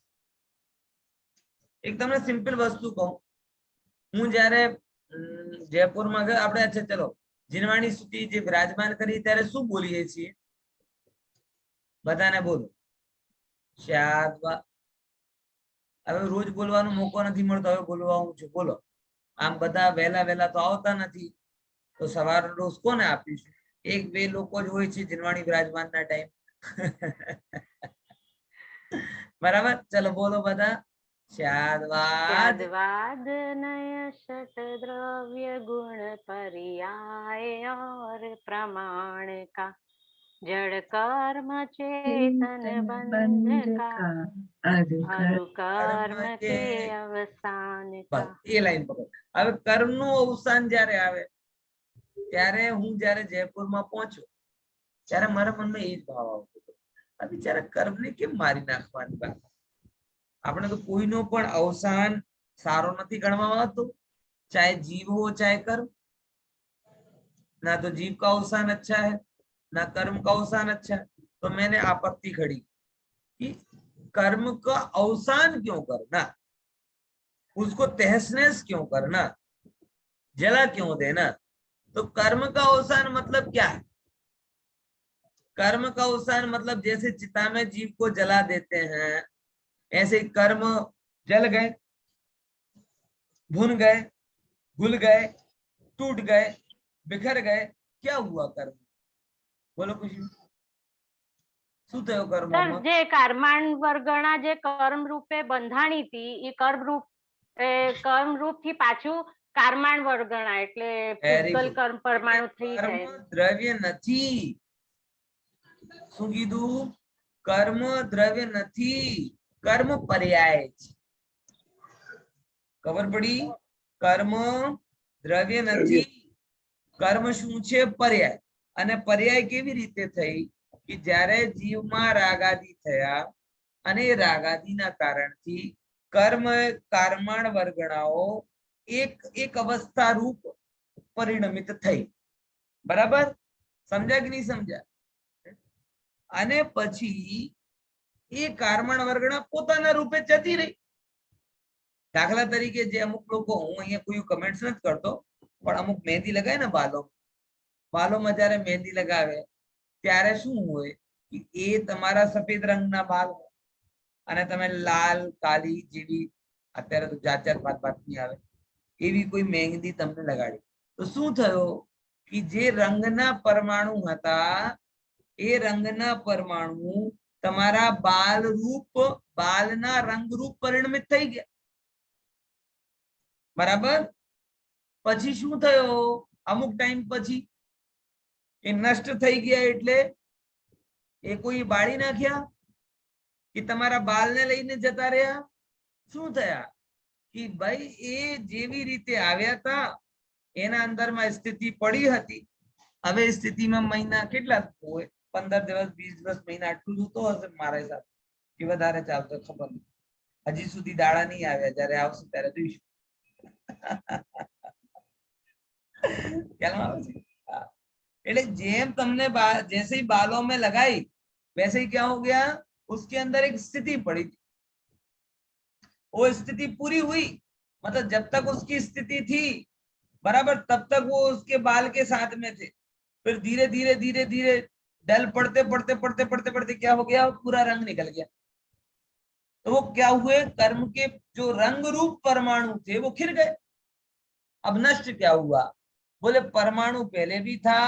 એક તમને સિમ્પલ વસ્તુ કહું. હું જ્યારે જયપુરમાં ગયો, આપણે અચ્છા ચલો જીનવાણી સુધી જે વિરાજમાન કરી ત્યારે શું બોલીએ છીએ? બધાને બોલો. શાદવા. હવે રોજ બોલવાનો મોકો નથી મળતો, હવે બોલવા હું છું. બોલો. આમ બધા વહેલા વહેલા તો આવતા નથી, તો સવારનો ડોઝ કોને આપીશું? એક બે લોકો જ હોય છે જીનવાણી વિરાજમાનના ટાઈમ. બરાબર? ચલો બોલો બધા. स्याद्वाद स्याद्वाद नय षट द्रव्य गुण पर्याय और प्रमाण का जड़ कर्म चेतन बंध का अनुकर्म के अवसान का। बस એ લાઈન પકડ. હવે કર્મનું અવસાન જ્યારે આવે ત્યારે હું જ્યારે જયપુરમાં પહોંચ્યો ત્યારે મારા મનમાં એ જ ભાવ આવતો હતો, આ બિચારા કર્મને કેમ મારી નાખવાની વાત. આપણે તો કોઈનો પણ અવસાન સારો નથી ગણવામાં આવતો, ચાહે जीव हो चाहे कर्म. ना तो जीव का अवसान अच्छा है ना कर्म का अवसान अच्छा है. तो मैंने आपत्ति खड़ी कि कर्म का अवसान क्यों करना, उसको तहस नहस क्यों करना, जला क्यों देना. तो कर्म का अवसान मतलब क्या है? कर्म का अवसान मतलब जैसे चिता में जीव को जला देते हैं ऐसे कर्म जल गए, भुन गए, घुल गए, टूट गए, बिखर गए. क्या हुआ कर्म? बोलो कुछ. શું થયો સર કર્મમાં? જે કર્માણ વર્ગણા જે કર્મ રૂપે બંધાણી હતી એ કર્મ રૂપ થી પાછું કર્માણ વર્ગણા એટલે ભૂતગલ કર્મ પરમાણુ થઈ જાય. કર્મ દ્રવ્ય નથી. શું કીધું? કર્મ દ્રવ્ય નથી, કર્મ પર્યાય છે. ખબર પડી? કર્મ દ્રવ્ય નથી, કર્મ શું છે? પર્યાય. અને પર્યાય કેવી રીતે થઈ કે જ્યારે જીવમાં રાગાદી થયા અને રાગાદીના કારણથી કર્મ કર્મણ વર્ગણાઓ એક અવસ્થા રૂપ પરિણમિત થઈ. બરાબર? સમજ્યા કે નહીં સમજ્યા? અને પછી એ કર્મણ વર્ગણા પોતાના રૂપે જતી રહી. દાખલા તરીકે જે અમુક લોકો, હું અહીંયા કોઈ કમેન્ટ્સ નથી કરતો, પણ અમુક મહેંદી લગાય ને બાલોમાં જ્યારે મહેંદી લગાવે ત્યારે શું હોય કે એ તમારા સફેદ રંગના બાલ હોય અને તમે લાલ કાલી જેવી અત્યારે તો જાત જાત ભાતની આવે એવી કોઈ મહેંદી તમને લગાડી તો શું થયો કે જે રંગના પરમાણુ હતા એ રંગના પરમાણુ તમારા બાલ રૂપ બાલના રંગ રૂપ પરિણમિત થઈ ગયા. બરાબર? પછી શું થયો? અમુક ટાઈમ પછી એ નષ્ટ થઈ ગયા એટલે એ કોઈ બાળી નાખ્યા કે તમારા બાલને લઈને જતા રહ્યા? શું થયા કે ભાઈ એ જેવી રીતે આવ્યા હતા એના અંદરમાં સ્થિતિ પડી હતી. હવે સ્થિતિમાં મહિના કેટલા હોય? 15 દિવસ 20 દિવસ મહિના આટલું જોતો હશે મારા હિસાબ કે વધારે ચાલતો ખબર નહીં. હજી સુધી દાડા નહીં આવ્યા, જ્યારે આવશે ત્યારે જોઈશું. ખ્યાલ આવે છે? એટલે જેમ તમને जैसे ही बालों में लगाई वैसे ही क्या हो गया, उसके अंदर एक स्थिति पड़ी थी. वो स्थिति पूरी हुई, मतलब जब तक उसकी स्थिति थी बराबर तब तक वो उसके बाल के साथ में थे. फिर धीरे धीरे धीरे धीरे डल पड़ते पड़ते पड़ते पड़ते पड़ते क्या हो गया, पूरा रंग निकल गया. तो वो क्या हुए, कर्म के जो रंग रूप परमाणु थे वो खिल गए. अब नष्ट क्या हुआ? बोले परमाणु पहले भी था,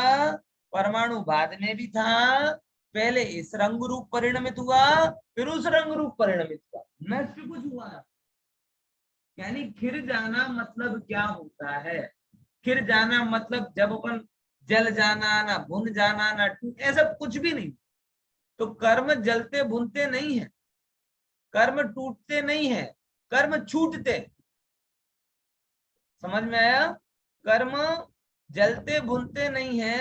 परमाणु बाद में भी था. पहले इस रंग रूप परिणमित हुआ, फिर उस रंग रूप परिणमित हुआ, नष्ट कुछ हुआ. यानी खिर जाना मतलब क्या होता है? खिर जाना मतलब जब अपन जल जाना, ना भुन जाना, ना टूट, ऐसा कुछ भी नहीं. तो कर्म जलते भुनते नहीं है, कर्म टूटते नहीं है, कर्म छूटते. समझ में आया? कर्म जलते भुनते नहीं है,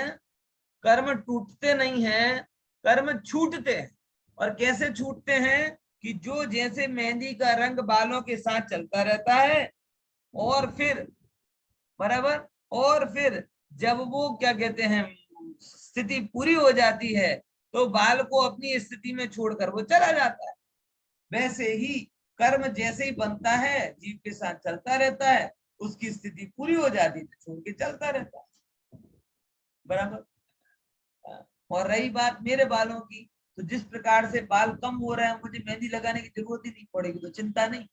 कर्म टूटते नहीं है, कर्म छूटते हैं. और कैसे छूटते हैं कि जो जैसे मेहंदी का रंग बालों के साथ चलता रहता है और फिर बराबर, और फिर जब वो क्या कहते हैं स्थिति पूरी हो जाती है तो बाल को अपनी स्थिति में छोड़कर वो चला जाता है. वैसे ही कर्म जैसे ही बनता है जीव के साथ चलता रहता है, उसकी स्थिति पूरी हो जाती है छोड़ के चलता रहता है. बराबर? और रही बात मेरे बालों की, तो जिस प्रकार से बाल कम हो रहे हैं मुझे मेहंदी लगाने की जरूरत ही नहीं पड़ेगी, तो चिंता नहीं.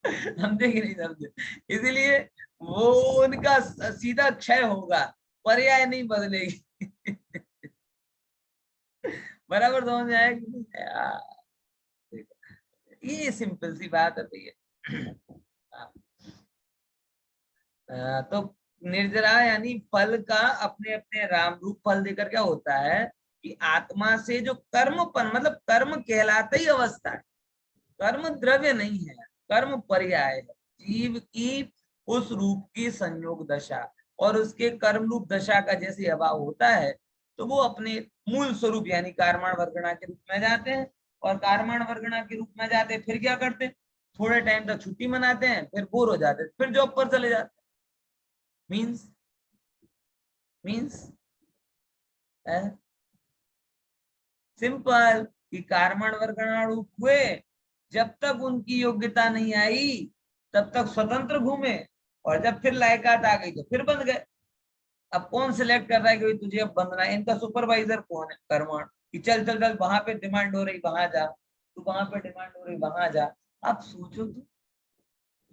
समझे कि नहीं समझे? इसलिए वो उनका सीधा क्षय होगा, पर्याय नहीं बदलेगी. बराबर समझ में आया कि नहीं आया? देखो, ये सिंपल सी बात है भैया। तो निर्जरा यानी फल का अपने अपने राम रूप फल देकर क्या होता है कि आत्मा से जो कर्मपन, मतलब कर्म कहलाता ही अवस्था है, कर्म द्रव्य नहीं है, कर्म पर्याय है। जीव की उस रूप की संयोग दशा और उसके कर्म रूप दशा का जैसे अभाव होता है, तो वो अपने मूल स्वरूप यानी कारमाण वर्गणा के रूप में जाते हैं। और कारमाण वर्गणा के रूप में जाते हैं, फिर क्या करते हैं, थोड़े टाइम तक छुट्टी मनाते हैं, फिर बोर हो जाते हैं, फिर जॉब पर चले जाते हैं। मीन्स सिंपल कि कारमण वर्गणारूप हुए, जब तक उनकी योग्यता नहीं आई तब तक स्वतंत्र घूमे, और जब फिर लायकात आ गई तो फिर बंध गए। अब कौन सिलेक्ट कर रहा है कि तुझे अब बंधना है? इनका सुपरवाइजर कौन है? कर्मण, कि चल चल चल वहां पे डिमांड हो रही वहां जा, तू वहां पे डिमांड हो रही वहां जा। अब सोचो तो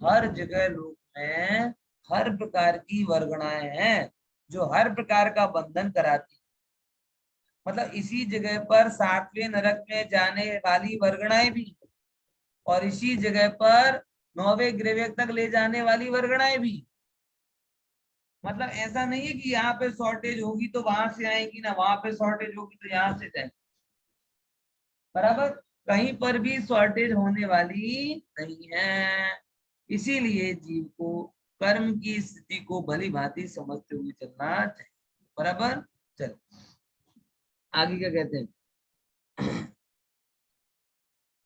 हर जगह लोक में हर प्रकार की वर्गणाएं हैं जो हर प्रकार का बंधन कराती। मतलब इसी जगह पर 7वें नरक में जाने वाली वर्गणाएं भी, और इसी जगह पर 9वें ग्रेवेक तक ले जाने वाली वर्गणाएं भी। मतलब ऐसा नहीं है कि यहाँ पे शॉर्टेज होगी तो वहां से आएंगी ना, वहां पे शॉर्टेज होगी तो यहाँ से जाएंगी। बराबर, कहीं पर भी शॉर्टेज होने वाली नहीं है। इसीलिए जीव को कर्म की स्थिति को भली भांति समझते हुए चलना चाहिए। बराबर, चल आगे क्या कहते हैं?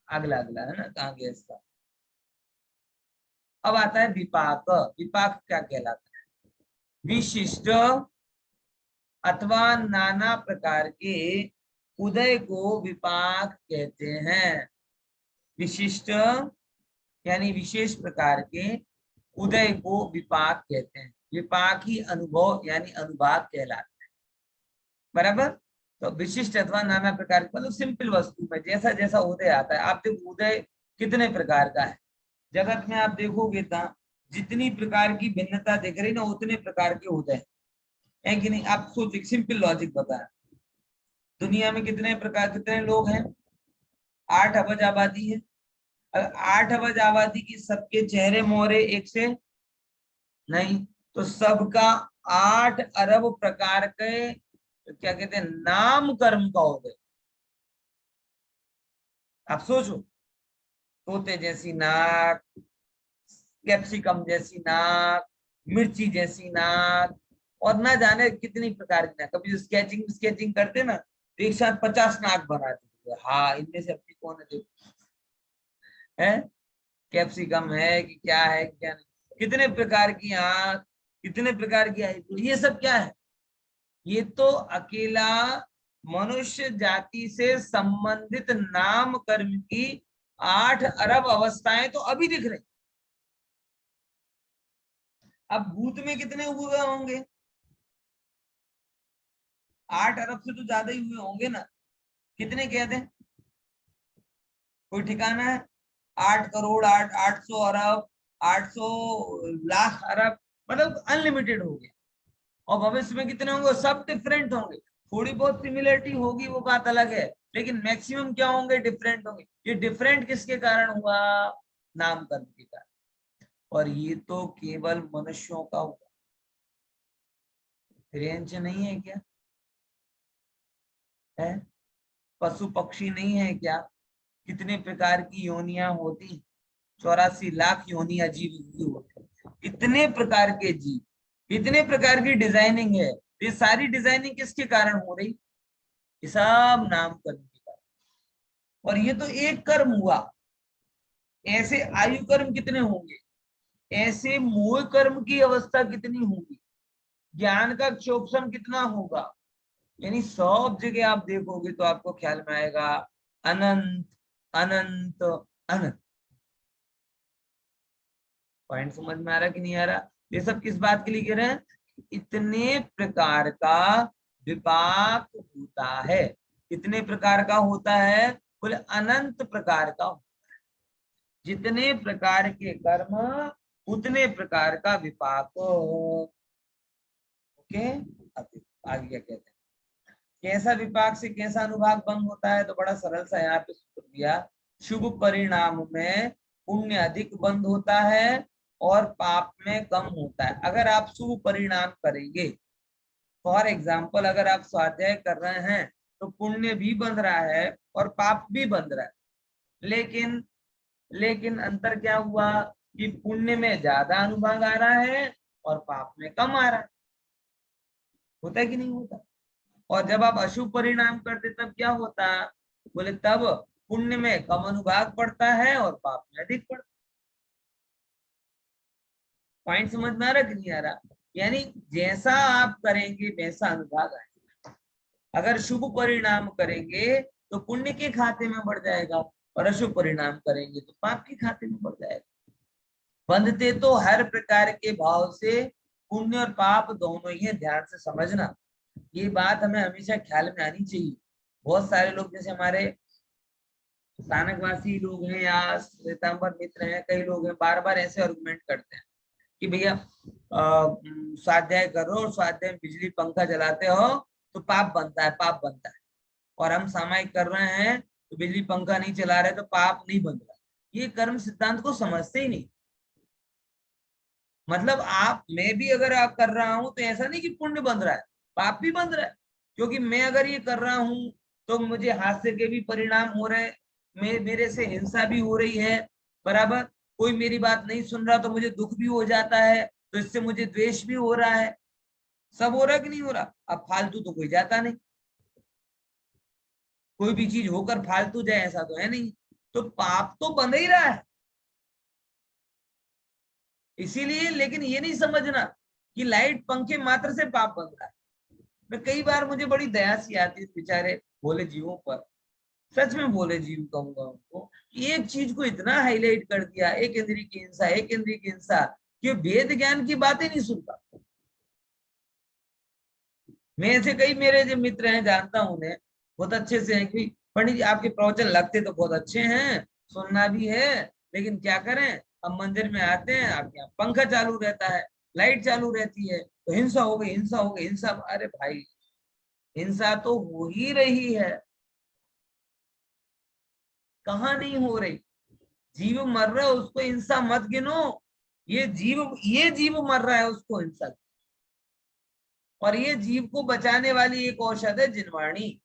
अगला अगला है ना, कहाँ गया इसका? अब आता है विपाक। विपाक क्या कहलाता है? विशिष्ट अथवा नाना प्रकार के उदय को विपाक कहते हैं। विशिष्ट यानी विशेष प्रकार के उदय को विपाक कहते हैं। विपाक ही अनुभव यानी अनुभाग कहलाता है। बराबर, तो विशिष्ट अथवा नाना प्रकार के मतलब सिंपल वस्तु में जैसा जैसा उदय आता है। आप देखो उदय कितने प्रकार का है जगत में, आप देखोगे ना जितनी प्रकार की भिन्नता दिख रही ना उतने प्रकार के उदय है कि नहीं? आप सोचिए, सिंपल लॉजिक बताया, दुनिया में कितने प्रकार, कितने लोग हैं? 8 अरब आबादी है। 8 अरब आबादी की सबके चेहरे मोहरे एक से नहीं, तो सबका 8 अरब प्रकार के क्या कहते हैं नाम कर्म का हो गए। आप सोचो, तोते जैसी नाक, कैप्सिकम जैसी नाक, मिर्ची जैसी नाक, और ना जाने कितनी प्रकार की नाक। कभी स्केचिंग स्केचिंग करते ना तो एक साथ 50 नाक बनाते। हाँ, इनमें से अपनी कौन है देखो, है कैप्सिकम है कि क्या है क्या नहीं, कितने प्रकार की आंख, कितने प्रकार की आई, ये सब क्या है? ये तो अकेला मनुष्य जाति से संबंधित नाम कर्म की 8 अरब अवस्थाएं तो अभी दिख रही। अब भूत में कितने हुए होंगे? 8 अरब से तो ज्यादा ही हुए होंगे ना। कितने कहते हैं, कोई ठिकाना है? 8 करोड़, 800 अरब, 800 लाख अरब, मतलब अनलिमिटेड हो गया। और भविष्य में कितने होंगे? सब डिफरेंट होंगे। थोड़ी बहुत सिमिलरिटी होगी वो बात अलग है, लेकिन मैक्सिमम क्या होंगे? डिफरेंट होंगे। ये डिफरेंट किसके कारण हुआ? नामकरण के कारण। और ये तो केवल मनुष्यों का हुआ, रेंज नहीं है क्या? है पशु पक्षी नहीं है क्या? कितने प्रकार की योनियां होती? 84 लाख योनियां जीव हुई होती। इतने प्रकार के जीव, इतने प्रकार की डिजाइनिंग है। ये सारी डिजाइनिंग किसके कारण हो रही? ये सब नामकरण के कारण। और ये तो एक कर्म हुआ, ऐसे आयु कर्म कितने होंगे? ऐसे मोह कर्म की अवस्था कितनी होगी? ज्ञान का क्षोभन कितना होगा? यानी सब जगह आप देखोगे तो आपको ख्याल में आएगा अनंत अनंत अनंत। पॉइंट समझ में आ रहा कि नहीं आ रहा? ये सब किस बात के लिए कह रहे हैं? इतने प्रकार का विपाक होता है। कितने प्रकार का होता है? बोले अनंत प्रकार का होता है। जितने प्रकार के कर्म उतने प्रकार का विपाक। ओके, अब आगे क्या कहते हैं? कैसा विपाक से कैसा अनुभाग बंद होता है, तो बड़ा सरल सा यहाँ पे सूत्र दिया, शुभ परिणाम में पुण्य अधिक बंद होता है और पाप में कम होता है। अगर आप शुभ परिणाम करेंगे, फॉर एग्जाम्पल अगर आप स्वाध्याय कर रहे हैं तो पुण्य भी बन रहा है और पाप भी बन रहा है, लेकिन अंतर क्या हुआ कि पुण्य में ज्यादा अनुभाग आ रहा है और पाप में कम आ रहा है। होता है कि नहीं होता? और जब आप अशुभ परिणाम करते तब क्या होता? बोले तब पुण्य में कम अनुभाग पड़ता है और पाप में अधिक पड़ता है। पॉइंट समझ में आ रहा कि नहीं आ रहा? यानी जैसा आप करेंगे वैसा अनुभाग आएगा। अगर शुभ परिणाम करेंगे तो पुण्य के खाते में बढ़ जाएगा और अशुभ परिणाम करेंगे तो पाप के खाते में बढ़ जाएगा। बंधते तो हर प्रकार के भाव से पुण्य और पाप दोनों ही है, ध्यान से समझना। ये बात हमें हमेशा ख्याल में आनी चाहिए। बहुत सारे लोग जैसे हमारे स्थानकवासी लोग हैं या श्वेतांबर मित्र हैं, कई लोग हैं, बार बार ऐसे आर्गुमेंट करते हैं कि भैया स्वाध्याय करो और स्वाध्याय में बिजली पंखा जलाते हो तो पाप बनता है, पाप बनता है, और हम सामायिक कर रहे हैं तो बिजली पंखा नहीं चला रहे तो पाप नहीं बन रहा। ये कर्म सिद्धांत को समझते ही नहीं। मतलब मैं भी अगर आप कर रहा हूं तो ऐसा नहीं कि पुण्य बन रहा है, पाप भी बन रहा है, क्योंकि मैं अगर ये कर रहा हूं तो मुझे हास्य के भी परिणाम हो रहे हैं, मेरे से हिंसा भी हो रही है, बराबर। कोई मेरी बात नहीं सुन रहा तो मुझे दुख भी हो जाता है, तो इससे मुझे द्वेष भी हो रहा है। सब हो रहा कि नहीं हो रहा? अब फालतू तो कोई जाता नहीं, कोई भी चीज होकर फालतू जाए ऐसा तो है नहीं, तो पाप तो बन ही रहा है। इसीलिए लेकिन ये नहीं समझना कि लाइट पंखे मात्र से पाप बन रहा है। मैं कई बार मुझे बड़ी दया सी आती है बेचारे भोले जीवों पर, सच में भोले जीव कहूंगा उनको, एक चीज को इतना हाईलाइट कर दिया, एक इंद्रिय की हिंसा, एक इंद्रिय की हिंसा, कि वेद ज्ञान की बातें नहीं सुनता। मैं ऐसे कई मेरे जो मित्र हैं, जानता हूं उन्हें बहुत अच्छे से हैं कि पंडित जी आपके प्रवचन लगते तो बहुत अच्छे हैं, सुनना भी है, लेकिन क्या करें, अब मंदिर में आते हैं आपके यहाँ पंखा चालू रहता है, लाइट चालू रहती है, तो हिंसा हो गई, हिंसा हो गई, हिंसा। अरे भाई, हिंसा तो हो ही रही है, कहाँ नहीं हो रही? जीव मर रहा है उसको हिंसा मत गिनो, ये जीव मर रहा है उसको हिंसा। और ये जीव को बचाने वाली एक औषध है जिनवाणी।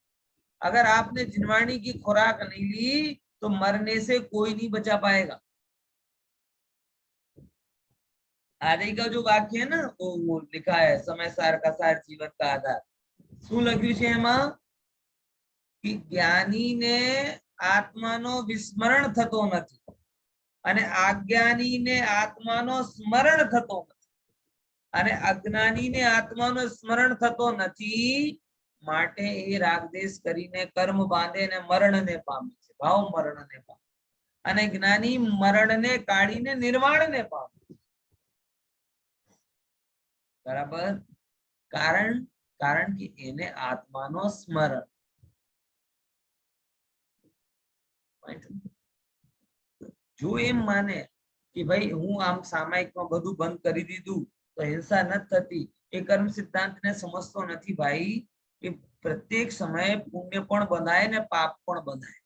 अगर आपने जिनवाणी की खुराक नहीं ली तो मरने से कोई नहीं बचा पाएगा। आदि का जो वाक्य है ना, वो लिखा है, समय सार का सार जीवन का आधार। શું લખ્યું છે એમાં कि ज्ञानी ने आत्माનો વિસ્મરણ થતો નથી અને અજ્ઞાનીને આત્માનો સ્મરણ થતો નથી અને અજ્ઞાનીને આત્માનો સ્મરણ થતો નથી, માટે એ રાગદેશ કરીને કર્મ બાંધે ને મરણને પામે છે, ભાવ મરણને પામે, અને જ્ઞાની મરણને કાઢીને નિર્વાણને પામે। બરાબર? કારણ કે એને આત્માનો સ્મરણ। જો એમ માને કે ભાઈ હું આમ સામાયિકમાં બધું બંધ કરી દીધું તો હિંસા નથી થતી, એ કર્મ સિદ્ધાંતને સમજતો નથી ભાઈ, કે પ્રત્યેક સમયે પુણ્ય પણ બંધાય ને પાપ પણ બંધાય।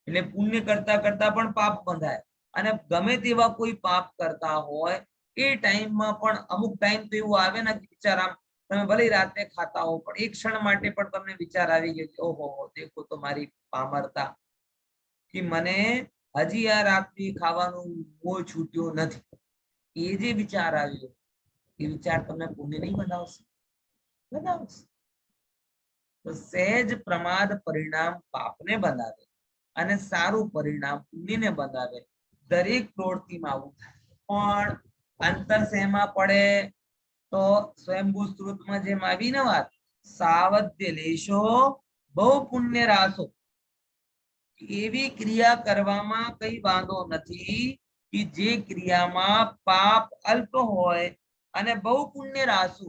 એટલે પુણ્ય કરતા કરતા પણ પાપ બંધાય, અને ગમે તેવા કોઈ પાપ કરતા હોય એ ટાઈમમાં પણ અમુક ટાઈમ તો એવું આવે ને કે વિચાર આમ, તમે ભલે રાતે ખાતા હો પણ એક ક્ષણ માટે પણ તમને વિચાર આવી ગયો કે ઓહો દેખો તો મારી પામરતા, कि मने हजी आ रात्रि खावानुं मोह छूट्यो नथी, ए जे विचार आव्यो ए विचार तमने पुण्य नहीं बनावशे, बनावशे। तो सहज प्रमाद परिणाम पापने बनावे अने सारू परिणाम पुण्यने बनावे। दरेक प्रवृत्तिमां आवुं थाय, पण अंतर सेमा पड़े तो स्वयंभू स्त्रोतमां जेम आवी ने वात, सावध्य लेशो बहु पुण्य राशो। एवी क्रिया करवामां कई वांधो नथी कि जे क्रियामां पाप अल्प होय अने बहु पुण्य राशु,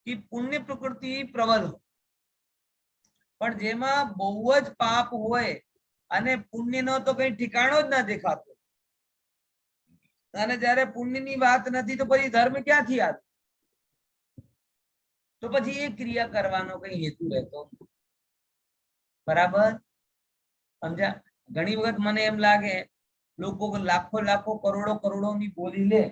कि पुण्य प्रकृति प्रबल हो, पण जेमां बहु ज पाप होय अने पुण्यनो तो कई ठिकाणो ज न देखातो, अने ज्यारे पुण्यनी वात नथी तो पछी धर्म क्यांथी आवे? તો પછી એ ક્રિયા કરવાનો કઈ હેતુ રહેતો નથી. બરાબર સમજ્યા? ઘણી વખત મને એમ લાગે લોકો લાખો લાખો કરોડો કરોડોની બોલી લે,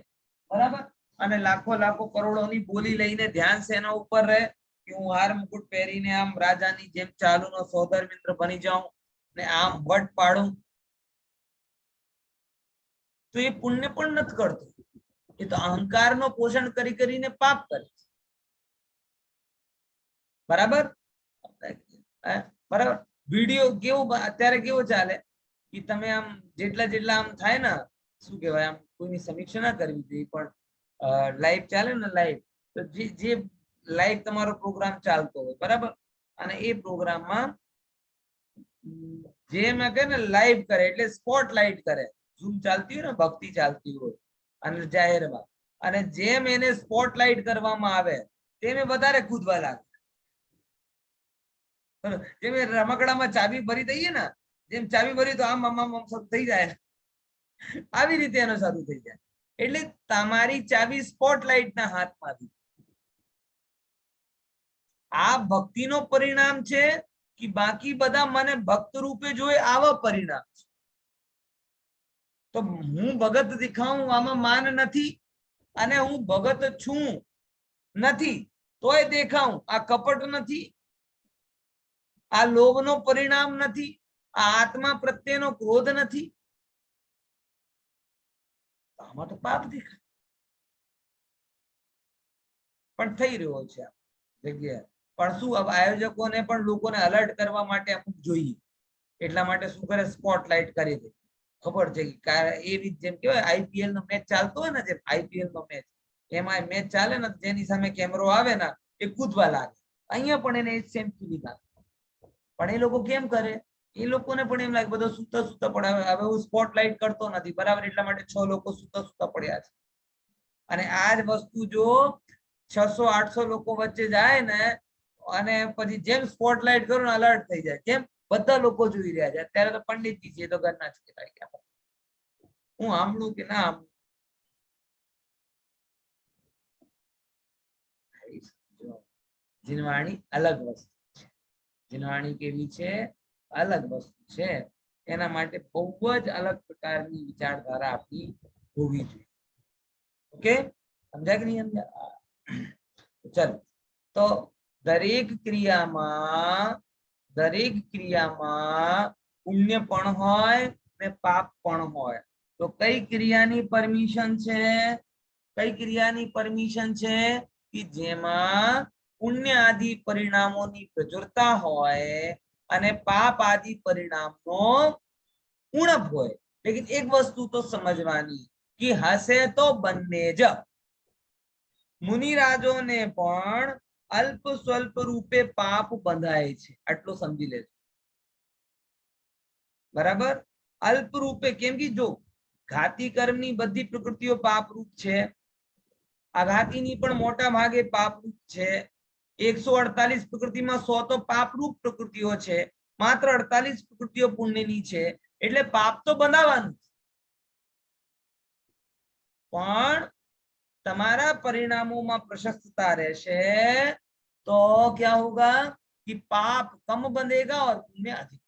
બરાબર, અને લાખો લાખો કરોડોની બોલી લઈને ધ્યાન શેના ઉપર રહે કે હું હાર મુકુટ પહેરીને આમ રાજાની જેમ ચાલુનો સૌધર્મિન્દ્ર બની જાઉં ને આમ વટ પાડું. તો એ પુણ્ય પણ નથી કરતો, એ તો અહંકારનો પોષણ કરી કરીને પાપ કરે છે. બરાબર બરાબર. વિડીયો કેવો અત્યારે કેવો ચાલે કે તમે આમ જેટલા જેટલા આમ થાય ને શું કહેવાય, આમ કોઈની સમીક્ષા ના કરવી જોઈએ, પણ લાઈવ ચાલે ને લાઈવ, તો જે લાઈવ તમારો પ્રોગ્રામ ચાલતો હોય, બરાબર, અને એ પ્રોગ્રામમાં જે મેં કહે ને લાઈવ કરે એટલે સ્પોટલાઇટ કરે, ઝૂમ ચાલતી હોય ને, ભક્તિ ચાલતી હોય અને જાહેરમાં, અને જેમ એને સ્પોટલાઇટ કરવામાં આવે તેમ એ વધારે કૂદવા લાગે. જેમ રમકડામાં ચાબી ભરી દઈએ ને, જેમ ચાબી ભરી તો આમ આમ આમ શરૂ થઈ જાય, આવી રીતે એનો શરૂ થઈ જાય. એટલે તમારી ચાબી સ્પોટલાઇટ ના હાથમાંથી. આ ભક્તિનો પરિણામ છે કે બાકી બધા મને ભક્ત રૂપે જોઈએ આવા પરિણામ છે. તો હું ભગત દેખાઉં આમાં માન નથી, અને હું ભગત છું નથી તોય દેખાઉં આ કપટ નથી, આ લોભનો પરિણામ નથી, આ આત્મા પ્રત્યેનો ક્રોધ નથી, આમાં તો પાપ દેખાય. પણ થઈ રહ્યો છે આ જગ્યાએ. પણ શું આયોજકોને પણ લોકોને અલર્ટ કરવા માટે અમુક જોઈએ, એટલા માટે શું કરે, સ્પોટલાઇટ કરી દે. ખબર છે કે એવી જેમ કેવાય આઈપીએલ નો મેચ ચાલતો હોય ને, જેમ આઈપીએલ નો મેચ, એમાં મેચ ચાલે ને, જેની સામે કેમેરો આવે ને એ કૂદવા લાગે. અહીંયા પણ એને સેમ કૂદી નાખે. પણ એ લોકો કેમ કરે, એ લોકોને પણ એમ લાગે બધો સૂતા સૂતા પડે, હવે હું સ્પોટલાઇટ કરતો નથી, બરાબર, એટલા માટે 6 લોકો સૂતા સૂતા પડ્યા છે. અને આ જ વસ્તુ જો 600-800 લોકો વચ્ચે જાય ને, અને પછી જેમ સ્પોટલાઇટ કરો ને અલર્ટ થઈ જાય, કેમ બધા લોકો જોઈ રહ્યા છે. અત્યારે તો પંડિતજી છે તો ઘરના જ કહેવાય, હું સાંભળું કે ના સાંભળું. જીનવાણી અલગ વસ્તુ છે. જીનવાણી કેવી છે, અલગ વસ્તુ છે. એના માટે બહુ જ અલગ પ્રકારની વિચારધારા આપણી હોવી જોઈએ. ઓકે, સમજાય કે નહીં સમજાય? ચલો, તો દરેક ક્રિયામાં પુણ્ય પણ હોય ને પાપ પણ હોય. તો કઈ ક્રિયાની પરમિશન છે, કઈ ક્રિયાની પરમિશન છે કે જેમાં પુણ્ય આદિ પરિણામોની પ્રચુરતા હોય અને પાપ આદિ પરિણામનો ઉણપ હોય. લેકિન એક વસ્તુ તો સમજવાની કે હશે તો બંને જ. મુનિરાજોને પણ અલ્પ સ્વલ્પ રૂપે પાપ બંધાય છે, આટલું સમજી લેજો. બરાબર, અલ્પ રૂપે. કેમ કે જો ઘાતી કર્મની બધી પ્રકૃતિઓ પાપરૂપ છે, આઘાતીની પણ મોટા ભાગે પાપરૂપ છે. 148 પ્રકૃતિમાં 100 તો પાપરૂપ પ્રકૃતિઓ છે, માત્ર 48 પ્રકૃતિઓ પુણ્યની છે. એટલે પાપ તો બંધાવાનું, પણ તમારા પરિણામોમાં प्रशस्तता રહેશે तो क्या होगा कि पाप कम बंधेगा और पुण्य अधिक,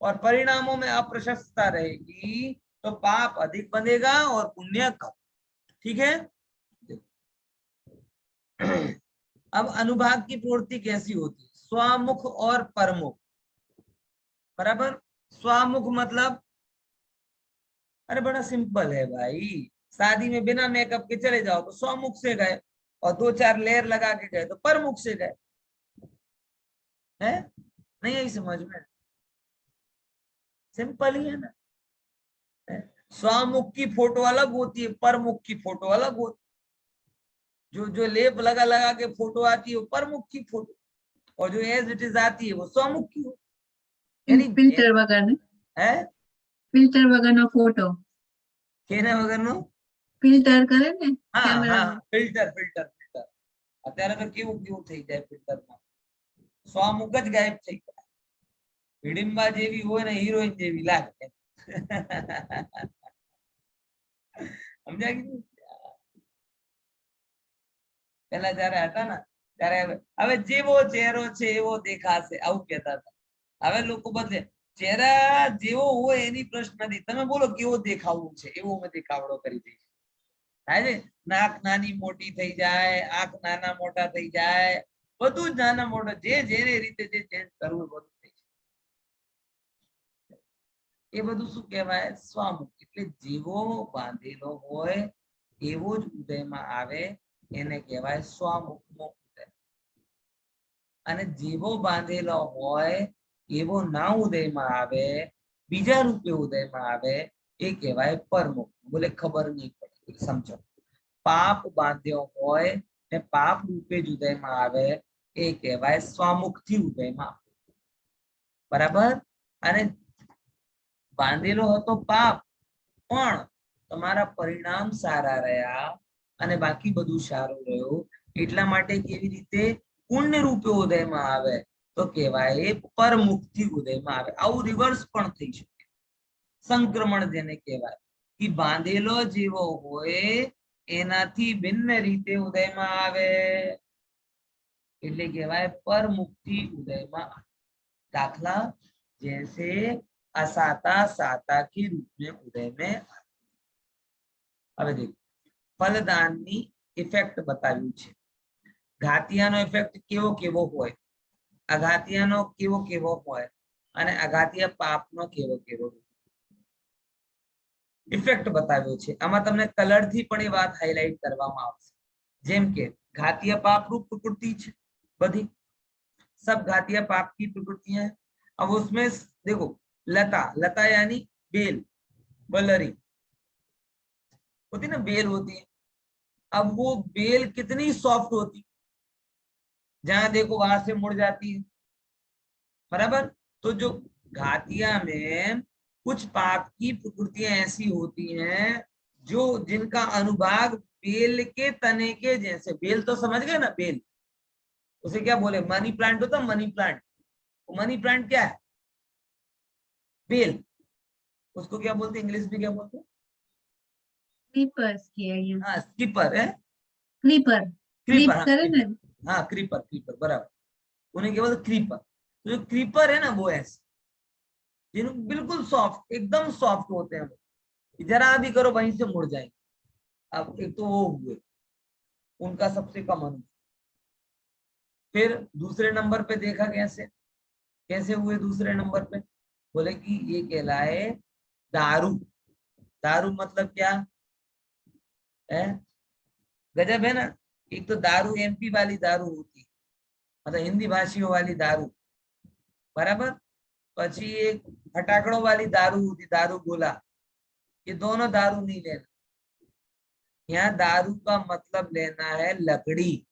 और परिणामों में अप्रशस्तता रहेगी तो पाप अधिक बंधेगा और पुण्य कम. ठीक है. अब अनुभाग की प्रवृत्ति कैसी होती है, स्वामुख और परमुख. बराबर, स्वामुख मतलब अरे बड़ा सिंपल है भाई, शादी में बिना मेकअप के चले जाओ तो स्वमुख से गए, और 2-4 लेयर लगा के गए तो परमुख से गए. है नहीं आई समझ में? सिंपल ही है ना. स्वमुख की फोटो अलग होती है, परमुख की फोटो अलग होती है. जो लेप लगा लगा के फोटो आती है वो परमुख की फोटो, और जो एज इट इज आती है वो स्वमुख की हो. ફિલ્ટર વગરનો, હે ફિલ્ટર વગરનો ફોટો, કેના વગરનો? ફિલ્ટર કરે ને હા કેમેરા. હા, ફિલ્ટર ફિલ્ટર ફિલ્ટર. અત્યારે તો કેવું કેવું થઈ જાય ફિલ્ટરમાં, સ્વમુખ જ ગાયબ થઈ જાય. હિડિંબા જેવી હોય ને હિરોઈન જેવી લાગે. સમજાય કે પેલા જયારે હતા ને ત્યારે હવે જેવો ચહેરો છે એવો દેખાશે આવું કહેતા હતા. હવે લોકો બદલે ચહેરા જેવો હોય એની પ્રશ્ન નથી, તમે બોલો કેવો દેખાવું છે એવો અમે દેખાવડો કરી દઈશું. થાય છે નાક નાની મોટી થઈ જાય, આંખ નાના મોટા થઈ જાય, બધું જ નાના મોટા જે જેને રીતે જે ચેન્જ કરવું બધું થઈ જાય. એ બધું શું કહેવાય? સ્વામુખ. એટલે જેવો બાંધેલો હોય એવો જ ઉદયમાં આવે એને કહેવાય સ્વામુખનો ઉદય. અને જેવો બાંધેલો હોય એવો ના ઉદયમાં આવે, બીજા રૂપે ઉદયમાં આવે એ કહેવાય પરમુખ. બોલે ખબર નહીં પડે, સમજો. પાપ બાંધ્યો હોય ને પાપ રૂપે જ ઉદયમાં આવે એ કહેવાય સ્વામુખથી ઉદયમાં. બરાબર? અને બાંધેલો હતો પાપ પણ તમારા પરિણામ સારા રહ્યા અને બાકી બધું સારું રહ્યું, એટલા માટે કેવી રીતે પુણ્ય રૂપે ઉદયમાં આવે તો કહેવાય પરમુખથી ઉદયમાં આવે. આવું રિવર્સ પણ થઈ શકે. સંક્રમણ જેને કહેવાય કે બાંધેલો જેવો હોય એનાથી ભિન્ન રીતે ઉદયમાં આવે એટલે કહેવાય પરમુખથી ઉદયમાં આવે. दाखला जैसे असाता साता के रूप में उदय में. હવે દેખો ફલદાનની ઇફેક્ટ બતાવ્યું છે. ઘાતિયાનો ઇફેક્ટ કેવો કેવો હોય, અઘાતિયાનો કેવો કેવો હોય અને અઘાતિયા પાપનો કેવો કેવો ઇફેક્ટ બતાવ્યો છે. આમાં તમને કલર થી પણ એ વાત હાઇલાઇટ કરવામાં આવશે. જેમ કે घातिया पाप रूप प्रकृति છે બધી, सब घातिया पाप की प्रकृतियां हैं. अब उसमें देखो लता, लता यानी बेल, बलरी होती ना, बेल होती है. अब वो बेल कितनी सॉफ्ट होती, जहां देखो वहां से मुड़ जाती है. बराबर? तो जो घातिया में कुछ पाप की प्रकृतियां ऐसी होती हैं जो जिनका अनुभाग बेल के तने के जैसे. बेल तो समझ गए ना, बेल उसे क्या बोले? मनी प्लांट होता है, मनी प्लांट. मनी प्लांट क्या है? बेल. उसको क्या बोलते हैं इंग्लिश में, क्या बोलते हैं? हाँ स्कीपर है, क्रीपर. क्रीपर. करे ना. हाँ क्रीपर, क्रीपर बराबर. उन्हें क्या बोलते? क्रीपर. तो जो क्रीपर है ना वो ऐसे जिनको बिल्कुल सॉफ्ट, एकदम सॉफ्ट होते हैं, वो जरा भी करो वहीं से मुड़ जाएंगे. अब एक तो वो हुए, उनका सबसे कम अनुभव. फिर दूसरे नंबर पे देखा कैसे कैसे हुए दूसरे नंबर पे? बोले कि ये कहलाए दारू. दारू मतलब क्या है? गजब है ना. एक तो दारू एमपी वाली दारू होती, मतलब हिंदी भाषियों वाली दारू, बराबर. પછી एक फटाकड़ों वाली दारू होती, दारू गोला. ये दोनों दारू नहीं लेना. यहाँ दारू का मतलब लेना है लकड़ी.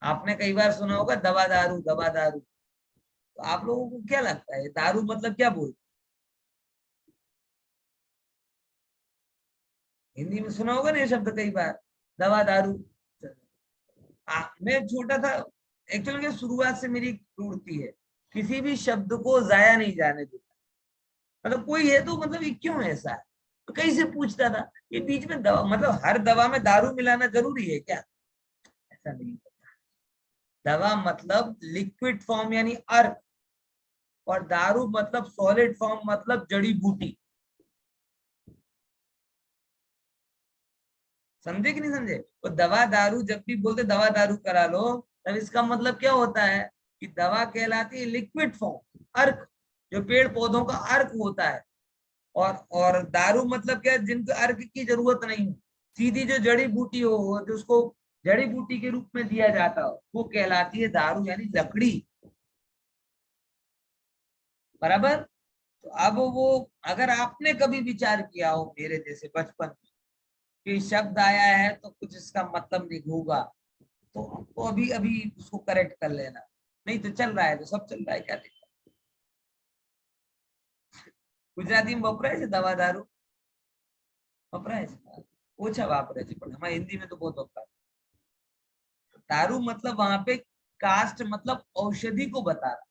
आपने कई बार सुना होगा दवा दारू, दवा दारू. तो आप लोगों को क्या लगता है दारू मतलब क्या बोलते? हिंदी में सुना होगा ना ये शब्द कई बार, दवा दारू. मैं छोटा था एक्चुअली, शुरुआत से मेरी प्रवृत्ति है किसी भी शब्द को जाया नहीं जाने देता. मतलब कोई है तो मतलब ये क्यों ऐसा है, तो कहीं से पूछता था. ये बीच में दवा, मतलब हर दवा में दारू मिलाना जरूरी है क्या? ऐसा नहीं होता. दवा मतलब लिक्विड फॉर्म यानी अर्क, और दारू मतलब सॉलिड फॉर्म मतलब जड़ी बूटी. समझे कि नहीं समझे? तो दवा दारू जब भी बोलते दवा दारू करा लो, तब इसका मतलब क्या होता है कि दवा कहलाती है लिक्विड फॉर्म, अर्क, जो पेड़ पौधों का अर्क होता है. और दारू मतलब क्या? जिनको अर्क की जरूरत नहीं हो, सीधी जो जड़ी बूटी हो, जो उसको जड़ी बूटी के रूप में दिया जाता हो, वो कहलाती है दारू यानी लकड़ी. बराबर? तो अब वो अगर आपने कभी विचार किया हो मेरे जैसे बचपन में कि शब्द आया है तो कुछ इसका मतलब नहीं होगा, तो अभी अभी उसको करेक्ट कर लेना. नहीं तो चल रहा है, तो सब चल रहा है, क्या देखा. गुजराती में वपराय છે દવા દારૂ? વપરાય છે, ઓછા વાપરે છે, પણ हमारे हिंदी में तो बहुत वपराय. दारू मतलब वहां पे कास्ट मतलब औषधि को बता रहा,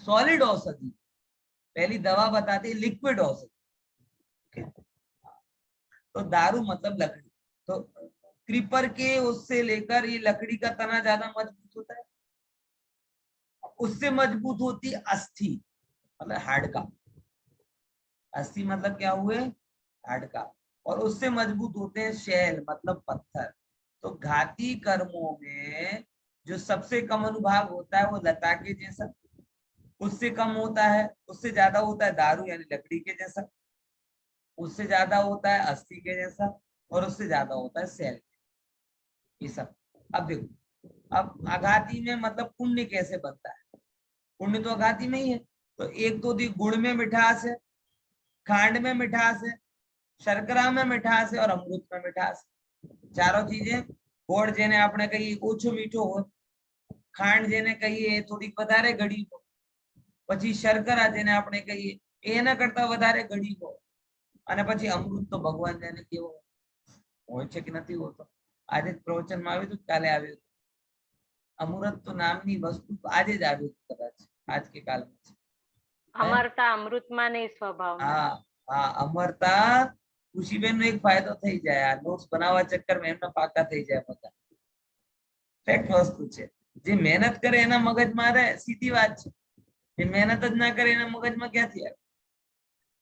सॉलिड औषधि. पहली दवा बताती है लिक्विड औषधि. तो दारू मतलब लकड़ी. तो क्रीपर के उससे लेकर ये लकड़ी का तना ज्यादा मजबूत होता है, उससे मजबूत होती अस्थि मतलब हाडका, अस्थि मतलब क्या हुए हाडका, और उससे मजबूत होते हैं शैल मतलब पत्थर। तो घाती कर्मों में जो सबसे कम अनुभाग होता है वो लता के जैसा, उससे कम होता है, उससे ज्यादा होता है दारू यानी लकड़ी के जैसा, उससे ज्यादा होता है अस्थि के जैसा, और उससे ज्यादा होता है शैल, ये सब। अब देखो, अब आघाती में मतलब पुण्य कैसे बनता है, पुण्य तो आघाती में ही है। तो एक तो गुड़ में मिठास है, खांड में मिठास है, शर्करा में मिठास है और अमृत में मिठास है। चारों चीजें, गोड़ जेने आपने कही ओछो मीठो हो, खांड जेने कही थोड़ी વધારે ગળી हो, પછી શર્કરા જેને આપણે કહીએ એના કરતા વધારે ગળી हो, અને પછી અમૃત તો ભગવાન જાણે કેવો હોય છે કે નથી હોતો। આજે પ્રવચનમાં આવ્યું હતું, કાલે આવ્યું હતું, અમૃત તો નામની વસ્તુ આજે જ આવ્યું હતું કદાચ, આજ કે કાલમાં છે। અમરતા અમૃતમાં નહીં સ્વભાવમાં। હા હા, અમરતા ખુશીબેન નો એક ફાયદો થઈ જાય, આ નોટ્સ બનાવવા ચક્કરમાં એમના પાકા થઈ જાય બધા। ફેક્ટ વસ્તુ છે, જે મહેનત કરે એના મગજમાં રહે, સીધી વાત છે। જે મહેનત જ ના કરે એના મગજમાં ક્યાંથી આવે?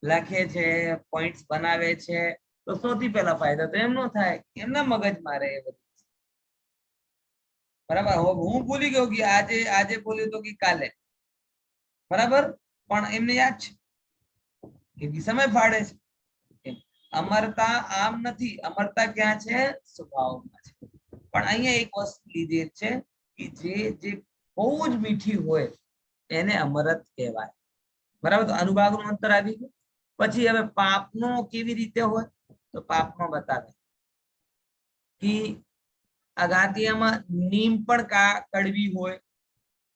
લખે છે, પોઈન્ટ્સ બનાવે છે, તો સૌથી પહેલા ફાયદો તો એમનો થાય, એમના મગજમાં રહે એ બધું। બરાબર, હું ભૂલી ગયો કે આજે આજે બોલ્યો તો કે કાલે, બરાબર, પણ એમને યાદ છે, એ સમય ફાળે છે। અમરતા આમ નથી, અમરતા ક્યાં છે? સ્વભાવમાં છે। પણ અહીંયા એક વસ્તુ લીધેલ છે કે જે બહુ જ મીઠી હોય એને અમરત કહેવાય, બરાબર। તો અનુભાગનું અંતર આવી ગયું। પછી હવે પાપનો કેવી રીતે હોય, તો પાપમાં બતાવે કે અગાતિયામાં નીમ પણ કડવી હોય,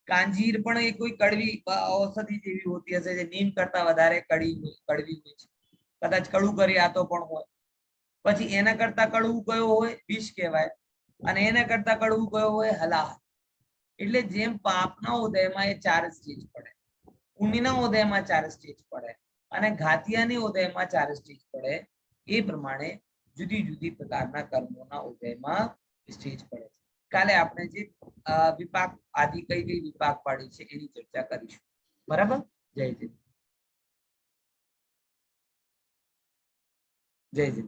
કાંજીર પણ એ કોઈ કડવી ઔષધિ જેવી હોતી હશે, જે નીમ કરતા વધારે કડવી હોય છે, કદાચ કડવું કરી આતો પણ હોય। પછી એના કરતા કડવું કયો હોય? વિષ કહેવાય, અને એના કરતા કડવું કયો હોય? હલાહલ। એટલે જેમ પાપના ઉદયમાં એ 4 સ્ટેજ પડે, પુણ્યના ઉદયમાં 4 સ્ટેજ પડે, અને ઘાતિયાની ઉદયમાં 4 સ્ટેજ પડે, એ પ્રમાણે જુદી જુદી પ્રકારના કર્મોના ઉદયમાં સ્ટેજ પડે છે। કાલે આપણે જે વિપાક આદિ કઈ કઈ વિપાક પાડી છે એની ચર્ચા કરીશું, બરાબર। જય જય જય જય।